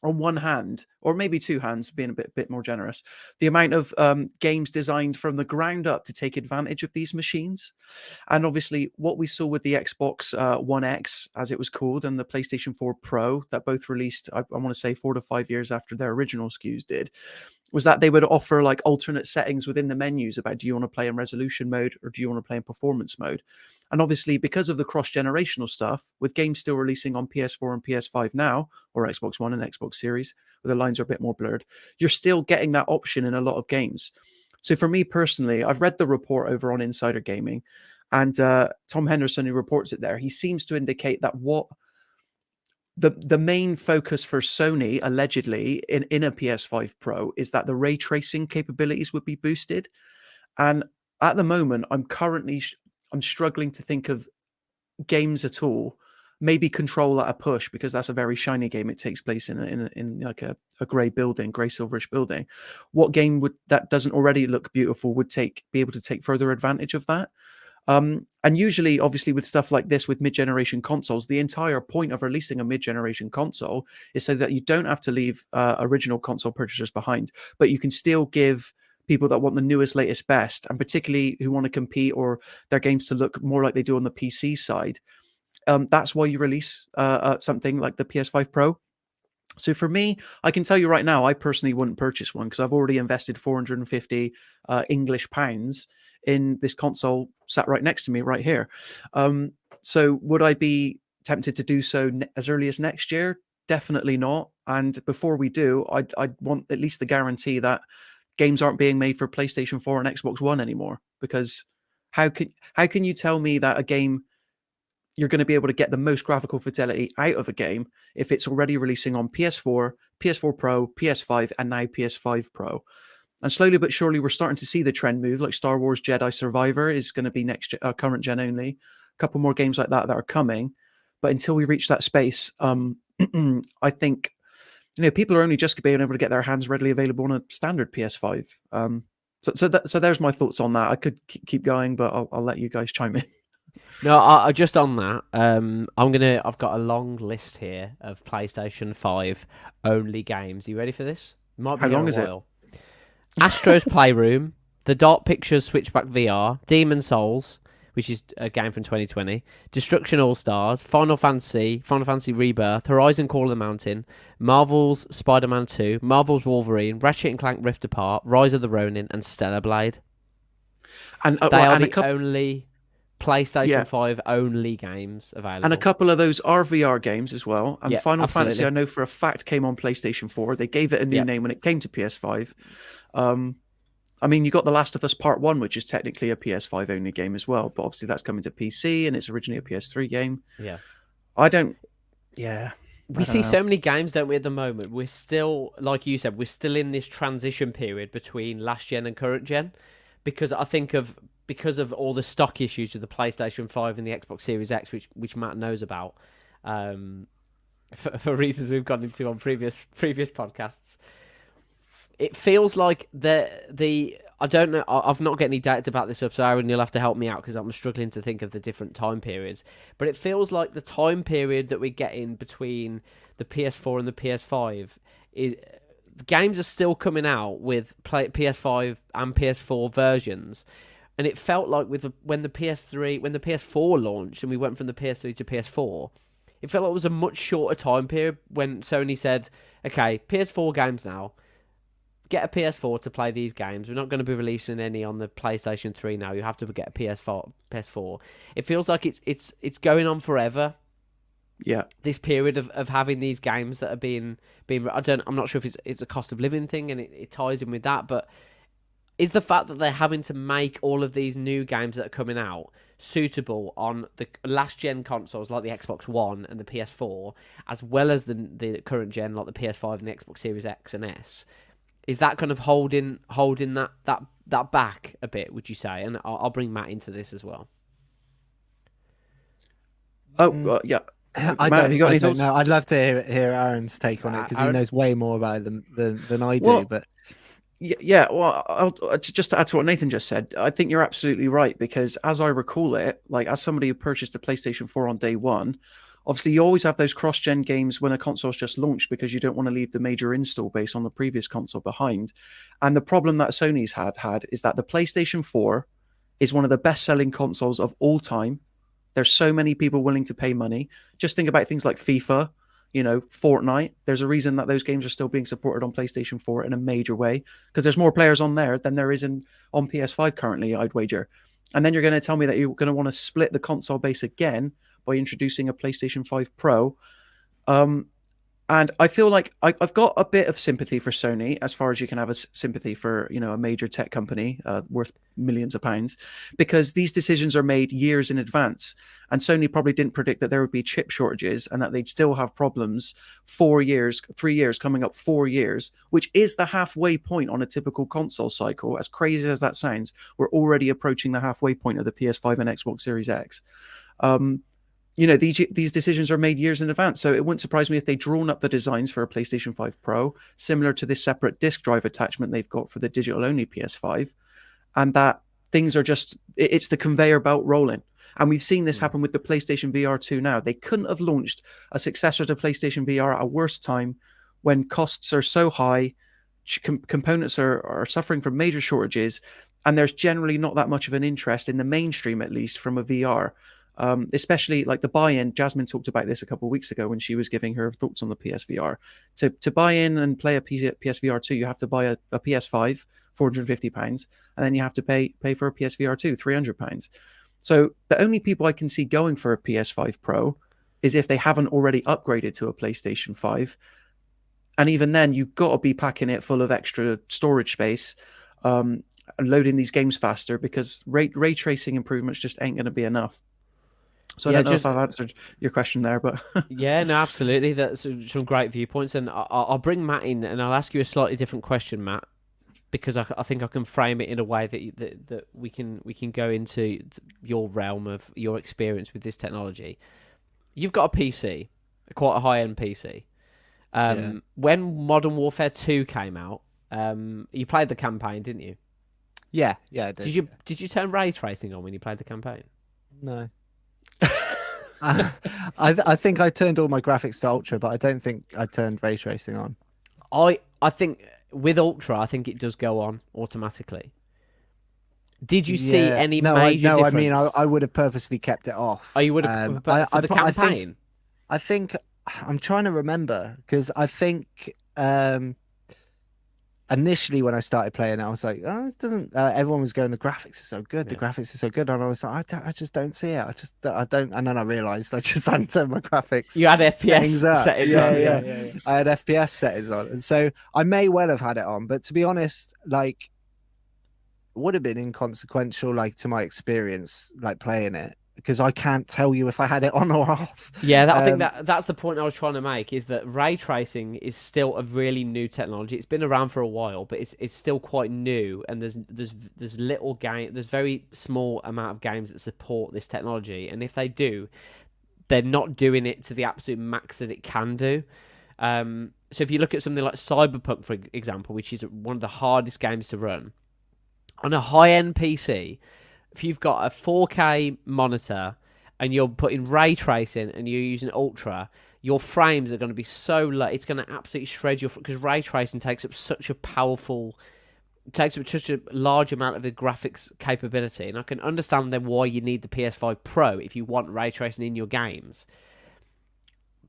on one hand, or maybe two hands, being a bit more generous, the amount of games designed from the ground up to take advantage of these machines. And obviously, what we saw with the Xbox One X, as it was called, and the PlayStation 4 Pro, that both released, I want to say 4 to 5 years after their original SKUs did, was that they would offer like alternate settings within the menus about do you want to play in resolution mode or do you want to play in performance mode? And obviously, because of the cross-generational stuff, with games still releasing on PS4 and PS5 now, or Xbox One and Xbox Series, where the lines are a bit more blurred, you're still getting that option in a lot of games. So for me personally, I've read the report over on Insider Gaming, and Tom Henderson, who reports it there, he seems to indicate that what the main focus for Sony, allegedly, in a PS5 Pro is that the ray tracing capabilities would be boosted. And at the moment, I'm struggling to think of games at all. Maybe Control at a push, because that's a very shiny game. It takes place in like a grey silverish building. What game that doesn't already look beautiful would be able to take further advantage of that? And usually, obviously, with stuff like this, with mid-generation consoles, the entire point of releasing a mid-generation console is so that you don't have to leave original console purchasers behind, but you can still give people that want the newest, latest, best, and particularly who want to compete or their games to look more like they do on the PC side. That's why you release something like the PS5 Pro. So for me, I can tell you right now, I personally wouldn't purchase one because I've already invested 450 English pounds in this console sat right next to me right here. So would I be tempted to do so as early as next year? Definitely not. And before we do, I'd want at least the guarantee that games aren't being made for PlayStation 4 and Xbox One anymore. Because how can you tell me that a game you're going to be able to get the most graphical fidelity out of a game if it's already releasing on PS4, PS4 Pro, PS5, and now PS5 Pro? And slowly but surely, we're starting to see the trend move. Like Star Wars Jedi Survivor is going to be current gen only. A couple more games like that are coming. But until we reach that space, I think people are only just being able to get their hands readily available on a standard PS5. So there's my thoughts on that. I could keep going, but I'll let you guys chime in. No, I just on that. I've got a long list here of PlayStation 5 only games. Are you ready for this? Might be How long a is it? while. Astro's Playroom, The Dark Pictures Switchback VR, Demon Souls, which is a game from 2020, Destruction All Stars, Final Fantasy Rebirth, Horizon Call of the Mountain, Marvel's Spider-Man 2, Marvel's Wolverine, Ratchet and Clank Rift Apart, Rise of the Ronin, and Stellar Blade. And they are the only PlayStation 5 only games available. And a couple of those are VR games as well. And Final Fantasy, I know for a fact, came on PlayStation 4. They gave it a new name when it came to PS5. I mean, you got The Last of Us Part 1, which is technically a PS5 only game as well. But obviously that's coming to PC and it's originally a PS3 game. Yeah. We see so many games, don't we, at the moment? We're still, like you said, we're still in this transition period between last gen and current gen. Because I think because of all the stock issues with the PlayStation 5 and the Xbox Series X, which Matt knows about, for reasons we've gone into on previous podcasts. It feels like I don't know. I've not got any data about this up, so Aaron, you'll have to help me out because I'm struggling to think of the different time periods. But it feels like the time period that we get in between the PS4 and the PS5 is. The games are still coming out with PS5 and PS4 versions, and it felt like when the PS4 launched and we went from the PS3 to PS4, it felt like it was a much shorter time period when Sony said, "Okay, PS4 games now, get a PS4 to play these games. We're not going to be releasing any on the PlayStation 3 now. You have to get a PS4." It feels like it's going on forever. Yeah, this period of having these games that are being I'm not sure if it's a cost of living thing and it ties in with that, but is the fact that they're having to make all of these new games that are coming out suitable on the last gen consoles like the Xbox One and the PS4, as well as the current gen like the PS5 and the Xbox Series X and S, is that kind of holding that back a bit, would you say? And I'll bring Matt into this as well. Yeah. I Matt, have you got any thoughts? know. I'd love to hear Aaron's take on it because he knows way more about it than I do. Well, but well, just to add to what Nathan just said, I think you're absolutely right because as I recall it, like as somebody who purchased a PlayStation 4 on day one, obviously you always have those cross-gen games when a console's just launched because you don't want to leave the major install base on the previous console behind. And the problem that Sony's had is that the PlayStation 4 is one of the best-selling consoles of all time. There's so many people willing to pay money. Just think about things like FIFA, Fortnite. There's a reason that those games are still being supported on PlayStation 4 in a major way because there's more players on there than there is on PS5 currently, I'd wager. And then you're going to tell me that you're going to want to split the console base again by introducing a PlayStation 5 Pro. And I feel like I've got a bit of sympathy for Sony, as far as you can have a sympathy for, a major tech company worth millions of pounds, because these decisions are made years in advance. And Sony probably didn't predict that there would be chip shortages and that they'd still have problems 4 years, 3 years, coming up 4 years, which is the halfway point on a typical console cycle. As crazy as that sounds, we're already approaching the halfway point of the PS5 and Xbox Series X. These decisions are made years in advance. So it wouldn't surprise me if they'd drawn up the designs for a PlayStation 5 Pro, similar to this separate disk drive attachment they've got for the digital-only PS5, and that things are it's the conveyor belt rolling. And we've seen this happen with the PlayStation VR 2 now. They couldn't have launched a successor to PlayStation VR at a worse time when costs are so high, components are suffering from major shortages, and there's generally not that much of an interest in the mainstream, at least from a VR. Especially like the buy-in. Jasmine talked about this a couple of weeks ago when she was giving her thoughts on the PSVR. To buy in and play a PSVR 2, you have to buy a PS5, £450, and then you have to pay for a PSVR 2, £300. So the only people I can see going for a PS5 Pro is if they haven't already upgraded to a PlayStation 5. And even then, you've got to be packing it full of extra storage space, and loading these games faster, because ray tracing improvements just ain't going to be enough. So I don't know if I've answered your question there, but yeah, no, absolutely. That's some great viewpoints, and I'll bring Matt in, and I'll ask you a slightly different question, Matt, because I think I can frame it in a way that we can go into your realm of your experience with this technology. You've got a PC, quite a high-end PC. When Modern Warfare 2 came out, you played the campaign, didn't you? Yeah, I did. Did you turn ray tracing on when you played the campaign? No. I think I turned all my graphics to ultra, but I don't think I turned ray tracing on. I think with ultra, I think it does go on automatically. Did you see any major difference? I mean, I would have purposely kept it off. Oh, you would have for the campaign? I think I'm trying to remember, because I think initially when I started playing, I was like, oh, it doesn't. Everyone was going, the graphics are so good. The graphics are so good, and I was like, I just don't see it. I don't. And then I realized I just hadn't turned my graphics. You had FPS settings on. Yeah. I had FPS settings on, and so I may well have had it on. But to be honest, like, it would have been inconsequential, like, to my experience, like, playing it, because I can't tell you if I had it on or off. Yeah, I think that's the point I was trying to make, is that ray tracing is still a really new technology. It's been around for a while, but it's still quite new, and there's little game, there's very small amount of games that support this technology, and if they do, they're not doing it to the absolute max that it can do. So if you look at something like Cyberpunk, for example, which is one of the hardest games to run on a high-end PC. If you've got a 4K monitor and you're putting ray tracing and you're using ultra, your frames are going to be so low. It's going to absolutely shred your, because ray tracing takes up such a large amount of the graphics capability. And I can understand then why you need the PS5 Pro if you want ray tracing in your games.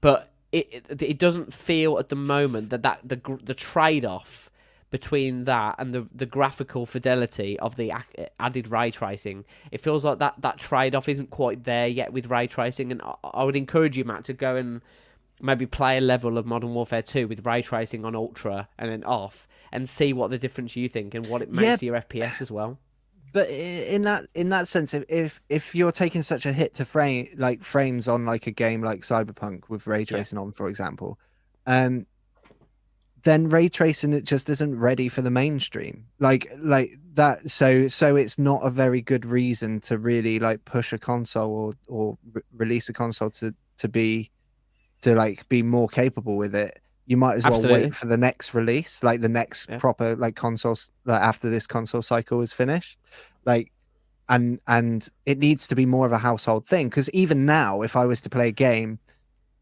But it doesn't feel at the moment that the trade-off between that and the graphical fidelity of the added ray tracing, it feels like that trade-off isn't quite there yet with ray tracing. And I would encourage you, Matt, to go and maybe play a level of Modern Warfare 2 with ray tracing on ultra and then off, and see what the difference you think and what it makes to your FPS as well. But in that sense, if you're taking such a hit to frames on like a game like Cyberpunk with ray tracing on, for example, then ray tracing, it just isn't ready for the mainstream, like that. So it's not a very good reason to really like push a console or release a console to be more capable with it. You might as well wait for the next release, like the next proper like consoles, like after this console cycle is finished, like, and it needs to be more of a household thing. Because even now, if I was to play a game,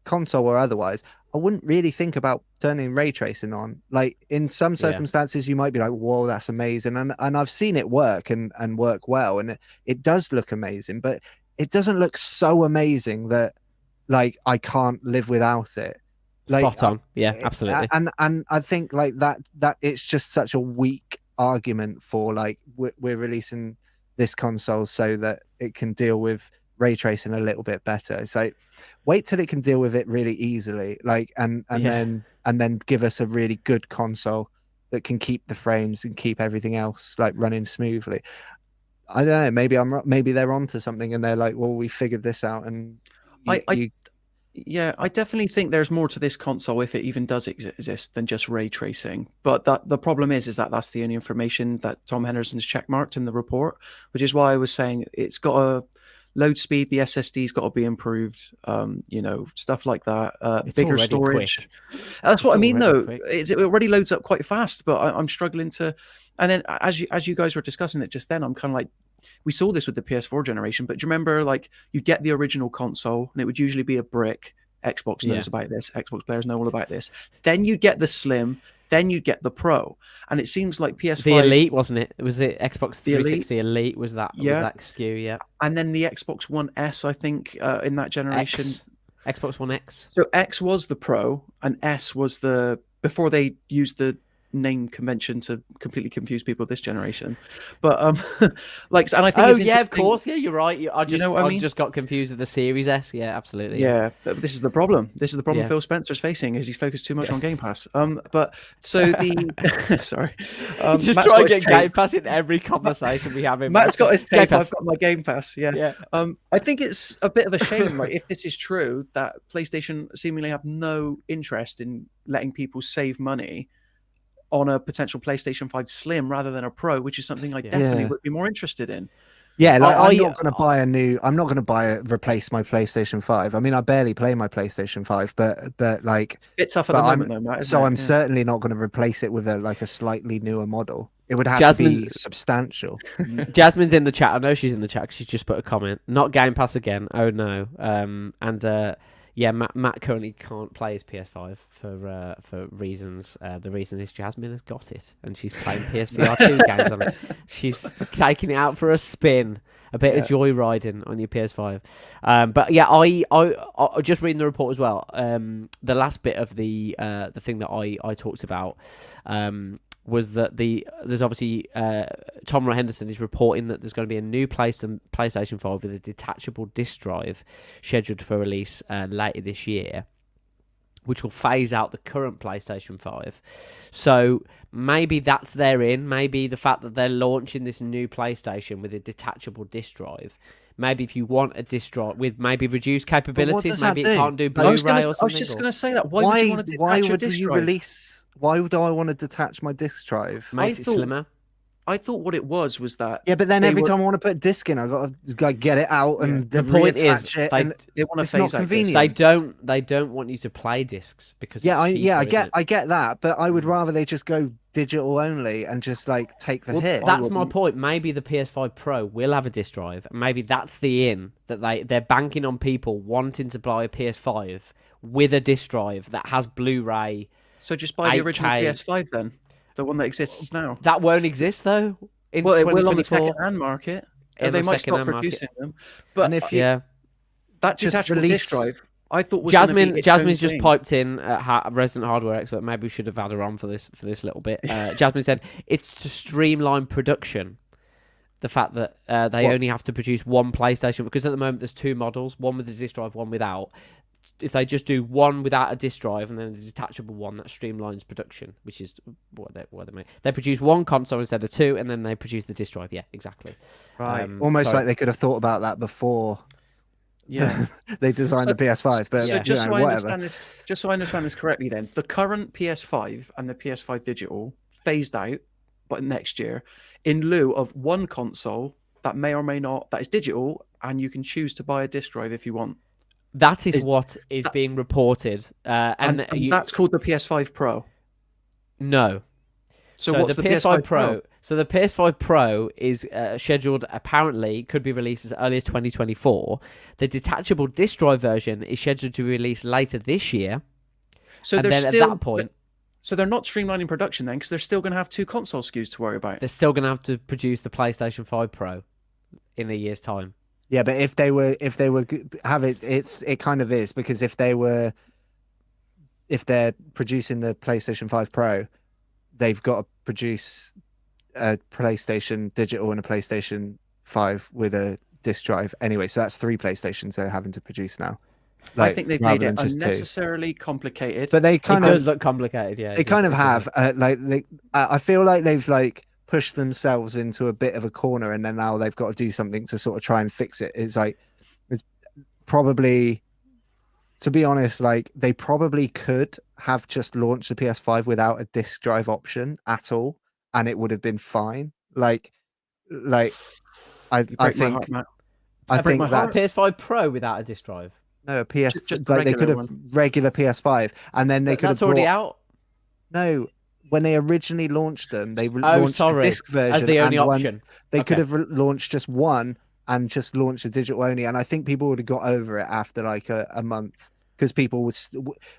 console or otherwise, I wouldn't really think about turning ray tracing on. Like, in some circumstances, you might be like, whoa, that's amazing. And I've seen it work and work well. And it does look amazing, but it doesn't look so amazing that like I can't live without it. Like, spot on. Yeah, absolutely. And I think like that it's just such a weak argument for like we're releasing this console so that it can deal with ray tracing a little bit better. It's like, wait till it can deal with it really easily, like, and then give us a really good console that can keep the frames and keep everything else like running smoothly. I don't know, maybe I'm maybe they're onto something and they're like, well, we figured this out. And I definitely think there's more to this console, if it even does exist, than just ray tracing. But the problem is that that's the only information that Tom Henderson's checkmarked in the report, which is why I was saying it's got a load speed, the SSD's got to be improved, stuff like that. Bigger storage. That's what I mean, though. It already loads up quite fast, but I'm struggling to. And then as you guys were discussing it just then, I'm kind of like, we saw this with the PS4 generation, but do you remember, like, you'd get the original console and it would usually be a brick. Xbox knows about this. Xbox players know all about this. Then you'd get the Slim. then you get the Pro. And it seems like PS5, The Elite, wasn't it? It was the Xbox The Elite? 360 Elite. Was that Yeah. was that skew? Yeah. and then the Xbox One S, I think, in that generation. Xbox One X. So X was the Pro, and S was the before they used the name convention to completely confuse people this generation. But like, and I think Oh it's yeah, of interesting- course. Yeah, you're right. I just know what I mean? just got confused with the Series S. Yeah, absolutely. Yeah, this is the problem. This is the problem Yeah. Phil Spencer's facing is he's focused too much on Game Pass. But so the sorry, Just Matt's try got and his get tape. Game Pass in every conversation we have. In Matt's got his Game tape. Pass. I've got my Game Pass. Yeah. Yeah. I think it's a bit of a shame, right? If this is true, that PlayStation seemingly have no interest in letting people save money on a potential PlayStation 5 Slim rather than a Pro, which is something I definitely Yeah. would be more interested in. Yeah, like I- I'm not going to buy a new. I'm not going to replace my PlayStation 5. I mean, I barely play my PlayStation 5, but like, It's a bit tough at but the I'm moment, though, Matt. so isn't it? I'm Yeah. certainly not going to replace it with a slightly newer model. It would have to Jasmine- be substantial. Jasmine's in the chat. I know she's in the chat. 'Cause she's just put a comment. Not Game Pass again. Oh no. Yeah, Matt currently can't play his PS5 for reasons. The reason is Jasmine has got it and she's playing PSVR 2 games on it. She's taking it out for a spin, a bit of joyriding on your PS5. But yeah, I just reading the report as well. The last bit of the thing that I talked about was that there's obviously Tom Roy Henderson is reporting that there's going to be a new PlayStation 5 with a detachable disc drive scheduled for release later this year, which will phase out the current PlayStation 5. So maybe that's therein. Maybe the fact that they're launching this new PlayStation with a detachable disc drive. Maybe if you want a disc drive with maybe reduced capabilities, does that maybe it do? can't do I Blu-ray was or something. I was just going to say that. Why would you want to Why detach a would disc you drive? release? Why would I want to detach my disc drive? Makes I it thought- slimmer. I thought what it was that Yeah, but then they every were- time I want to put a disc in, I got to get it out and The point is, reattach it. they- And they want to it's phase not out discs. convenient. They don't want you to play discs because yeah, it's cheaper, I isn't get it? I get that, but I would rather they just go digital only and just like take the hit. That's my point. Maybe the PS5 Pro will have a disc drive, and maybe that's the in that they're banking on people wanting to buy a PS5 with a disc drive that has Blu-ray. So just buy the original 8K. PS5 then, the one that exists now. That won't exist though. In Well, it will on the 2024. second-hand market. In They the might stop second-hand market. producing them. But And if you, Yeah, that just detachable release- disc drive, I thought was gonna be its Jasmine's own just thing. piped in, resident hardware expert. Maybe we should have had her on for this little bit. Jasmine said it's to streamline production. The fact that they What? only have to produce one PlayStation, because at the moment there's two models, one with a disc drive, one without. If they just do one without a disc drive and then a detachable one, that streamlines production, which is what they make. They produce one console instead of two, and then they produce the disc drive. Yeah, exactly. right, almost sorry. like they could have thought about that before Yeah. they designed So- the PS5. But So Yeah. just you so know, I whatever. understand this, just so I understand this correctly, then the current PS5 and the PS5 digital phased out, but next year, in lieu of one console that may or may not that is digital, and you can choose to buy a disc drive if you want, That is Is- what is that- being reported. and that's called the PS5 Pro. No. So, what's the the PS5 Pro? So the PS5 Pro is scheduled, apparently, could be released as early as 2024. The detachable disc drive version is scheduled to be released later this year. So And they're then still at that point, so they're not streamlining production then, because they're still going to have two console SKUs to worry about. they're still going to have to produce the PlayStation 5 Pro in a year's time. Yeah, but if they were have it kind of is, because if they're producing the PlayStation 5 Pro, they've got to produce a PlayStation digital and a PlayStation 5 with a disc drive anyway. So that's three PlayStations they're having to produce now. I think they've rather made it than just two. unnecessarily complicated. But they It kind does of look complicated, yeah. they kind of have I feel like they've like pushed themselves into a bit of a corner, and then now they've got to do something to sort of try and fix it. It's probably, to be honest, like they probably could have just launched the PS5 without a disc drive option at all, and it would have been fine. Like I You break my think heart, Matt. I break think my heart. that's PS5 Pro without a disc drive. no a PS Just a like they could regular have regular PS5, and then they could have That's already brought- out. No, when they originally launched them, they launched the sorry. disc version As the only and one. option. They could Okay. have launched just one and just launched a digital only, and I think people would have got over it after like a month. because people was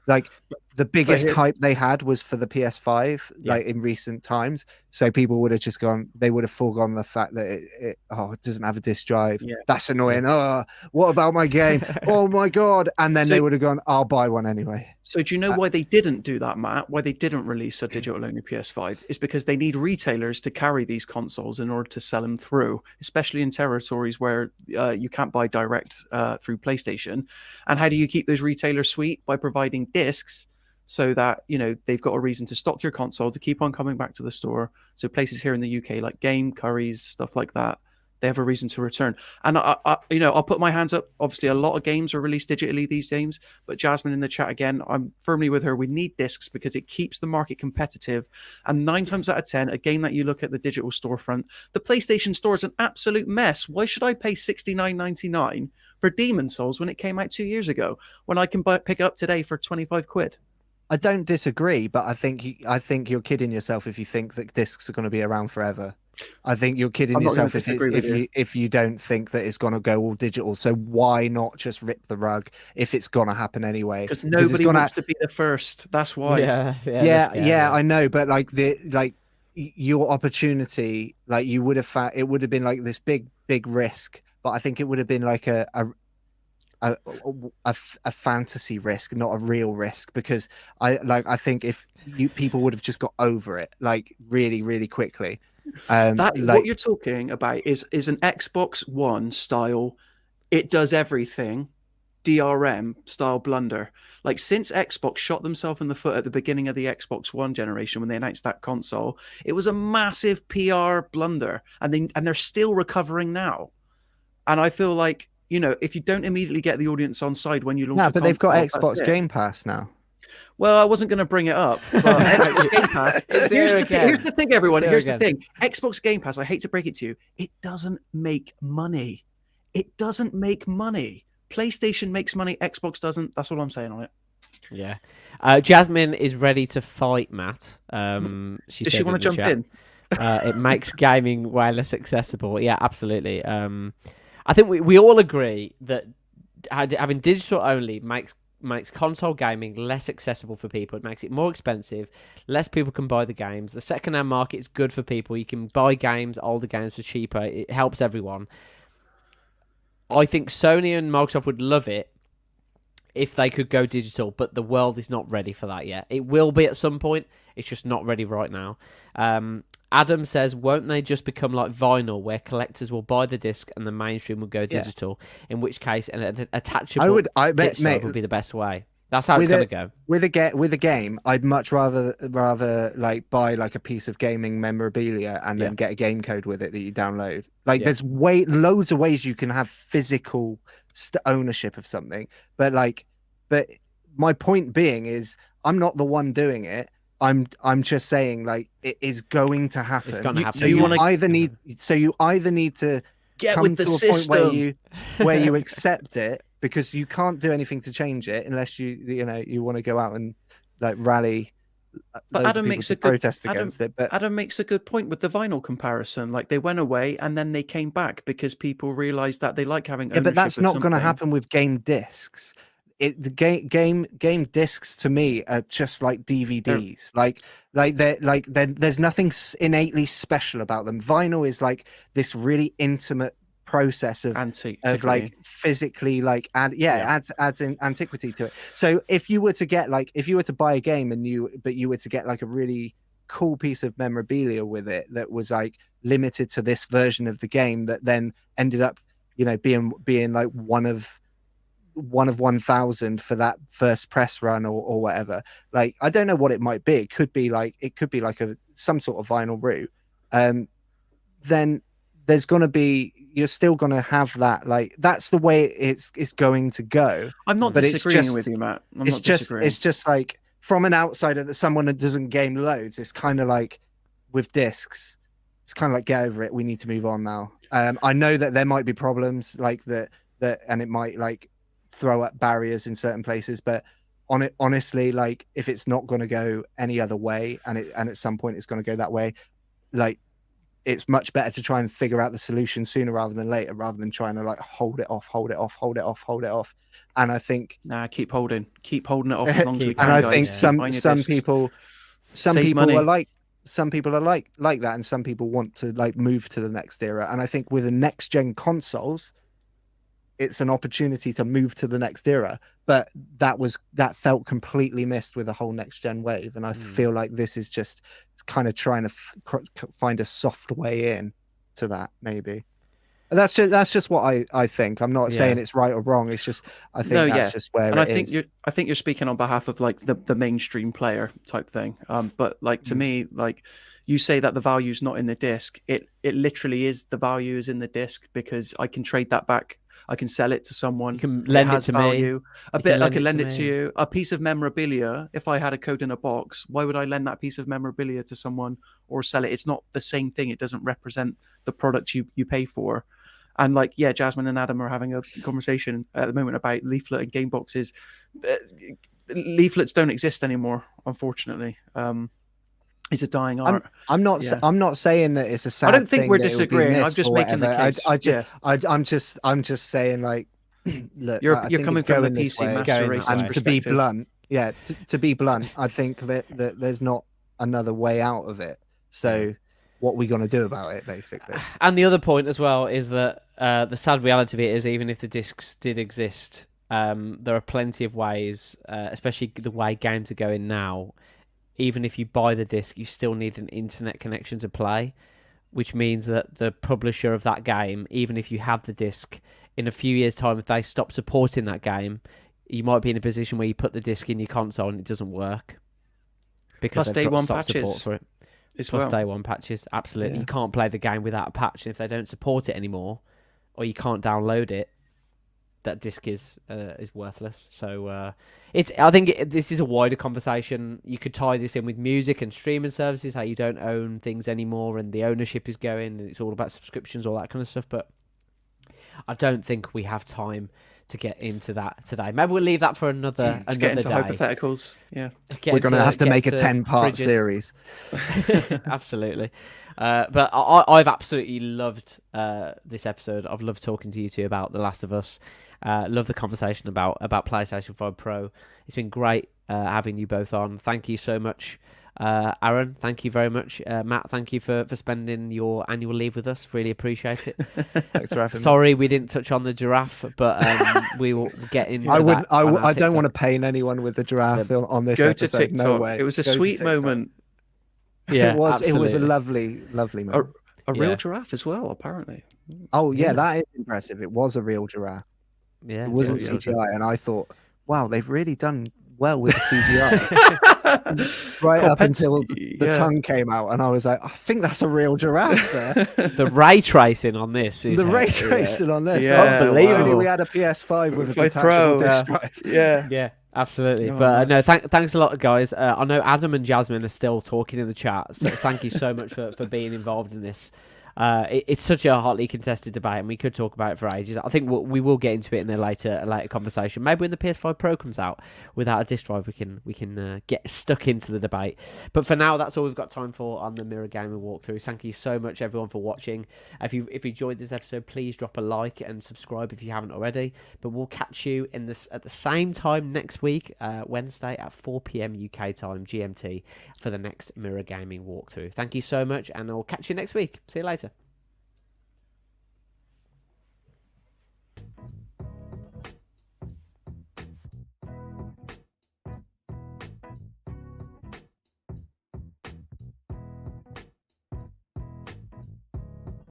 like the biggest here- hype they had was for the PS5 like in recent times, so people would have just gone, they would have foregone the fact that it doesn't have a disc drive. That's annoying. Oh, what about my game? Oh my god. And then they would have gone, I'll buy one anyway. So do you know why they didn't do that, Matt? Why they didn't release a digital-only PS5? Is because they need retailers to carry these consoles in order to sell them through, especially in territories where you can't buy direct through PlayStation. And how do you keep those retailers sweet? By providing discs, so that they've got a reason to stock your console, to keep on coming back to the store. So places here in the UK like Game, Currys, stuff like that, they have a reason to return. And I'll put my hands up. Obviously, a lot of games are released digitally these days. But Jasmine in the chat again, I'm firmly with her. We need discs because it keeps the market competitive. And 9 times out of 10, a game that you look at the digital storefront, the PlayStation Store is an absolute mess. Why should I pay $69.99 for Demon's Souls when it came out 2 years ago, when I can pick it up today for 25 quid? I don't disagree, but I think you're kidding yourself if you think that discs are going to be around forever. I think you're kidding yourself if you don't think that it's going to go all digital. So why not just rip the rug if it's going to happen anyway? Because nobody wants to be the first. That's why. Yeah. I know, but your opportunity, like you would have it would have been like this big risk, but I think it would have been like a fantasy risk, not a real risk, because I think if people would have just got over it like really, really quickly. What you're talking about is an Xbox One style, it does everything, DRM style blunder. Like, since Xbox shot themselves in the foot at the beginning of the Xbox One generation when they announced that console, it was a massive PR blunder, and they're still recovering now. And I feel like, if you don't immediately get the audience on side when you launch, but they've got Xbox Game Pass now. Well, I wasn't going to bring it up, but Xbox Game Pass. Here's the thing, everyone. Here's the thing. Xbox Game Pass, I hate to break it to you, it doesn't make money. It doesn't make money. PlayStation makes money. Xbox doesn't. That's all I'm saying on it. Yeah. Jasmine is ready to fight Matt. Does she want to jump in? It makes gaming way less accessible. Yeah, absolutely. I think we all agree that having digital only makes console gaming less accessible for people. It makes it more expensive. Less people can buy the games. The second-hand market is good for people. You can buy games, older games, for cheaper. It helps everyone. I think Sony and Microsoft would love it if they could go digital, but the world is not ready for that yet. It will be at some point. It's just not ready right now. Adam says, won't they just become like vinyl, where collectors will buy the disc and the mainstream will go digital? In which case, an attachable disc drive would be the best way. That's how it's going to go. With a game, I'd much rather like buy like a piece of gaming memorabilia and then get a game code with it that you download. Like there's loads of ways you can have physical ownership of something. But my point being is, I'm not the one doing it. I'm just saying, like, it is going to happen. It's going to happen. So you either need to get come with the to a system point where you accept it, because you can't do anything to change it unless you want to go out and like rally. But Adam makes a protest against it. But Adam makes a good point with the vinyl comparison. Like, they went away and then they came back because people realized that they like having ownership. But that's of not going to something. happen with game discs. The game discs to me are just like DVDs. There's nothing innately special about them. Vinyl is like this really intimate process of like physically adds antiquity to it. So if you were to buy a game and you were to get like a really cool piece of memorabilia with it that was like limited to this version of the game, that then ended up being like one of 1,000 for that first press run or whatever. Like, I don't know what it might be. It could be like some sort of vinyl route. Then there's you're still gonna have that. Like, that's the way it's going to go. I'm not disagreeing with you, Matt. It's just like, from an outsider, that someone that doesn't game loads, it's kind of like with discs. It's kind of like, get over it. We need to move on now. I know that there might be problems like that, and it might like throw up barriers in certain places, but honestly, like, if it's not going to go any other way, and at some point it's going to go that way, like, it's much better to try and figure out the solution sooner rather than later, rather than trying to like hold it off. And I think, Nah, keep holding it off as long as we can. and I guys. think Keep buying your some discs. people Save money. are like that, and some people want to like move to the next era. And I think with the next gen consoles, it's an opportunity to move to the next era, but that felt completely missed with the whole next gen wave. And I feel like this is just kind of trying to find a soft way in to that, maybe. That's just what I think. I'm not saying it's right or wrong. It's just I think that's just where and it I think is. I think you're speaking on behalf of like the mainstream player type thing. But like to me, like you say that the value's not in the disc. It literally is. The value is in the disc because I can trade that back. I can sell it to someone. You can lend it to value. me. I can lend it to you. A piece of memorabilia. If I had a code in a box, why would I lend that piece of memorabilia to someone or sell it? It's not the same thing. It doesn't represent the product you pay for. And like, yeah, Jasmine and Adam are having a conversation at the moment about leaflet and game boxes. Leaflets don't exist anymore, unfortunately. It's a dying art. I'm not saying that it's a sad I don't think thing we're that it would be disagreeing. I'm missed just or making the whatever. case. I'm just saying, like, look, You're I think coming it's from the going this PC way. master race And to be perspective. blunt, to be blunt, I think that there's not another way out of it. So what are we going to do about it, basically? And the other point as well is that the sad reality of it is, even if the discs did exist, there are plenty of ways, especially the way games are going now. Even if you buy the disc, you still need an internet connection to play, which means that the publisher of that game, even if you have the disc, in a few years' time, if they stop supporting that game, you might be in a position where you put the disc in your console and it doesn't work because Plus they've day one stopped support patches for it. as Plus well. day one patches, absolutely. You can't play the game without a patch, and if they don't support it anymore, or you can't download it, that disc is worthless. So I think this is a wider conversation. You could tie this in with music and streaming services, how you don't own things anymore, and the ownership is going, and it's all about subscriptions, all that kind of stuff. But I don't think we have time to get into that today. Maybe we'll leave that for another Get into day. hypotheticals. Yeah. We're going to have to make a 10-part series. Absolutely. But I've absolutely loved this episode. I've loved talking to you two about The Last of Us. Love the conversation about PlayStation 5 Pro. It's been great having you both on. Thank you so much. Aaron, thank you very much. Matt, thank you for spending your annual leave with us. Really appreciate it. Thanks for having me. Sorry we didn't touch on the giraffe, but we will get into I that. I don't want to pain anyone with the giraffe on this Go to episode. TikTok. No way. It was a Go to sweet TikTok. moment. Yeah, It was a absolutely. lovely moment. A real Yeah. giraffe as well, apparently. Oh yeah, that is impressive. It was a real giraffe. Yeah, It wasn't yeah, CGI, and I thought, wow, they've really done well with the CGI. Right up until the tongue came out, and I was like, I think that's a real giraffe there. The ray tracing on this is The ray tracing on this, Yeah, unbelievable. Only we had a PS5 with a 5 detachable Pro, disc drive. Yeah. Yeah, absolutely. Oh, But no, thanks a lot, guys. I know Adam and Jasmine are still talking in the chat, so thank you so much for being involved in this. It's such a hotly contested debate, and we could talk about it for ages. I think we will get into it in a later conversation. Maybe when the PS5 Pro comes out without a disc drive, we can get stuck into the debate. But for now, that's all we've got time for on the Mirror Gaming walkthrough. Thank you so much, everyone, for watching. If you enjoyed this episode, please drop a like and subscribe if you haven't already. But we'll catch you at the same time next week, Wednesday at 4 p.m. UK time, GMT, for the next Mirror Gaming walkthrough. Thank you so much, and I'll catch you next week. See you later.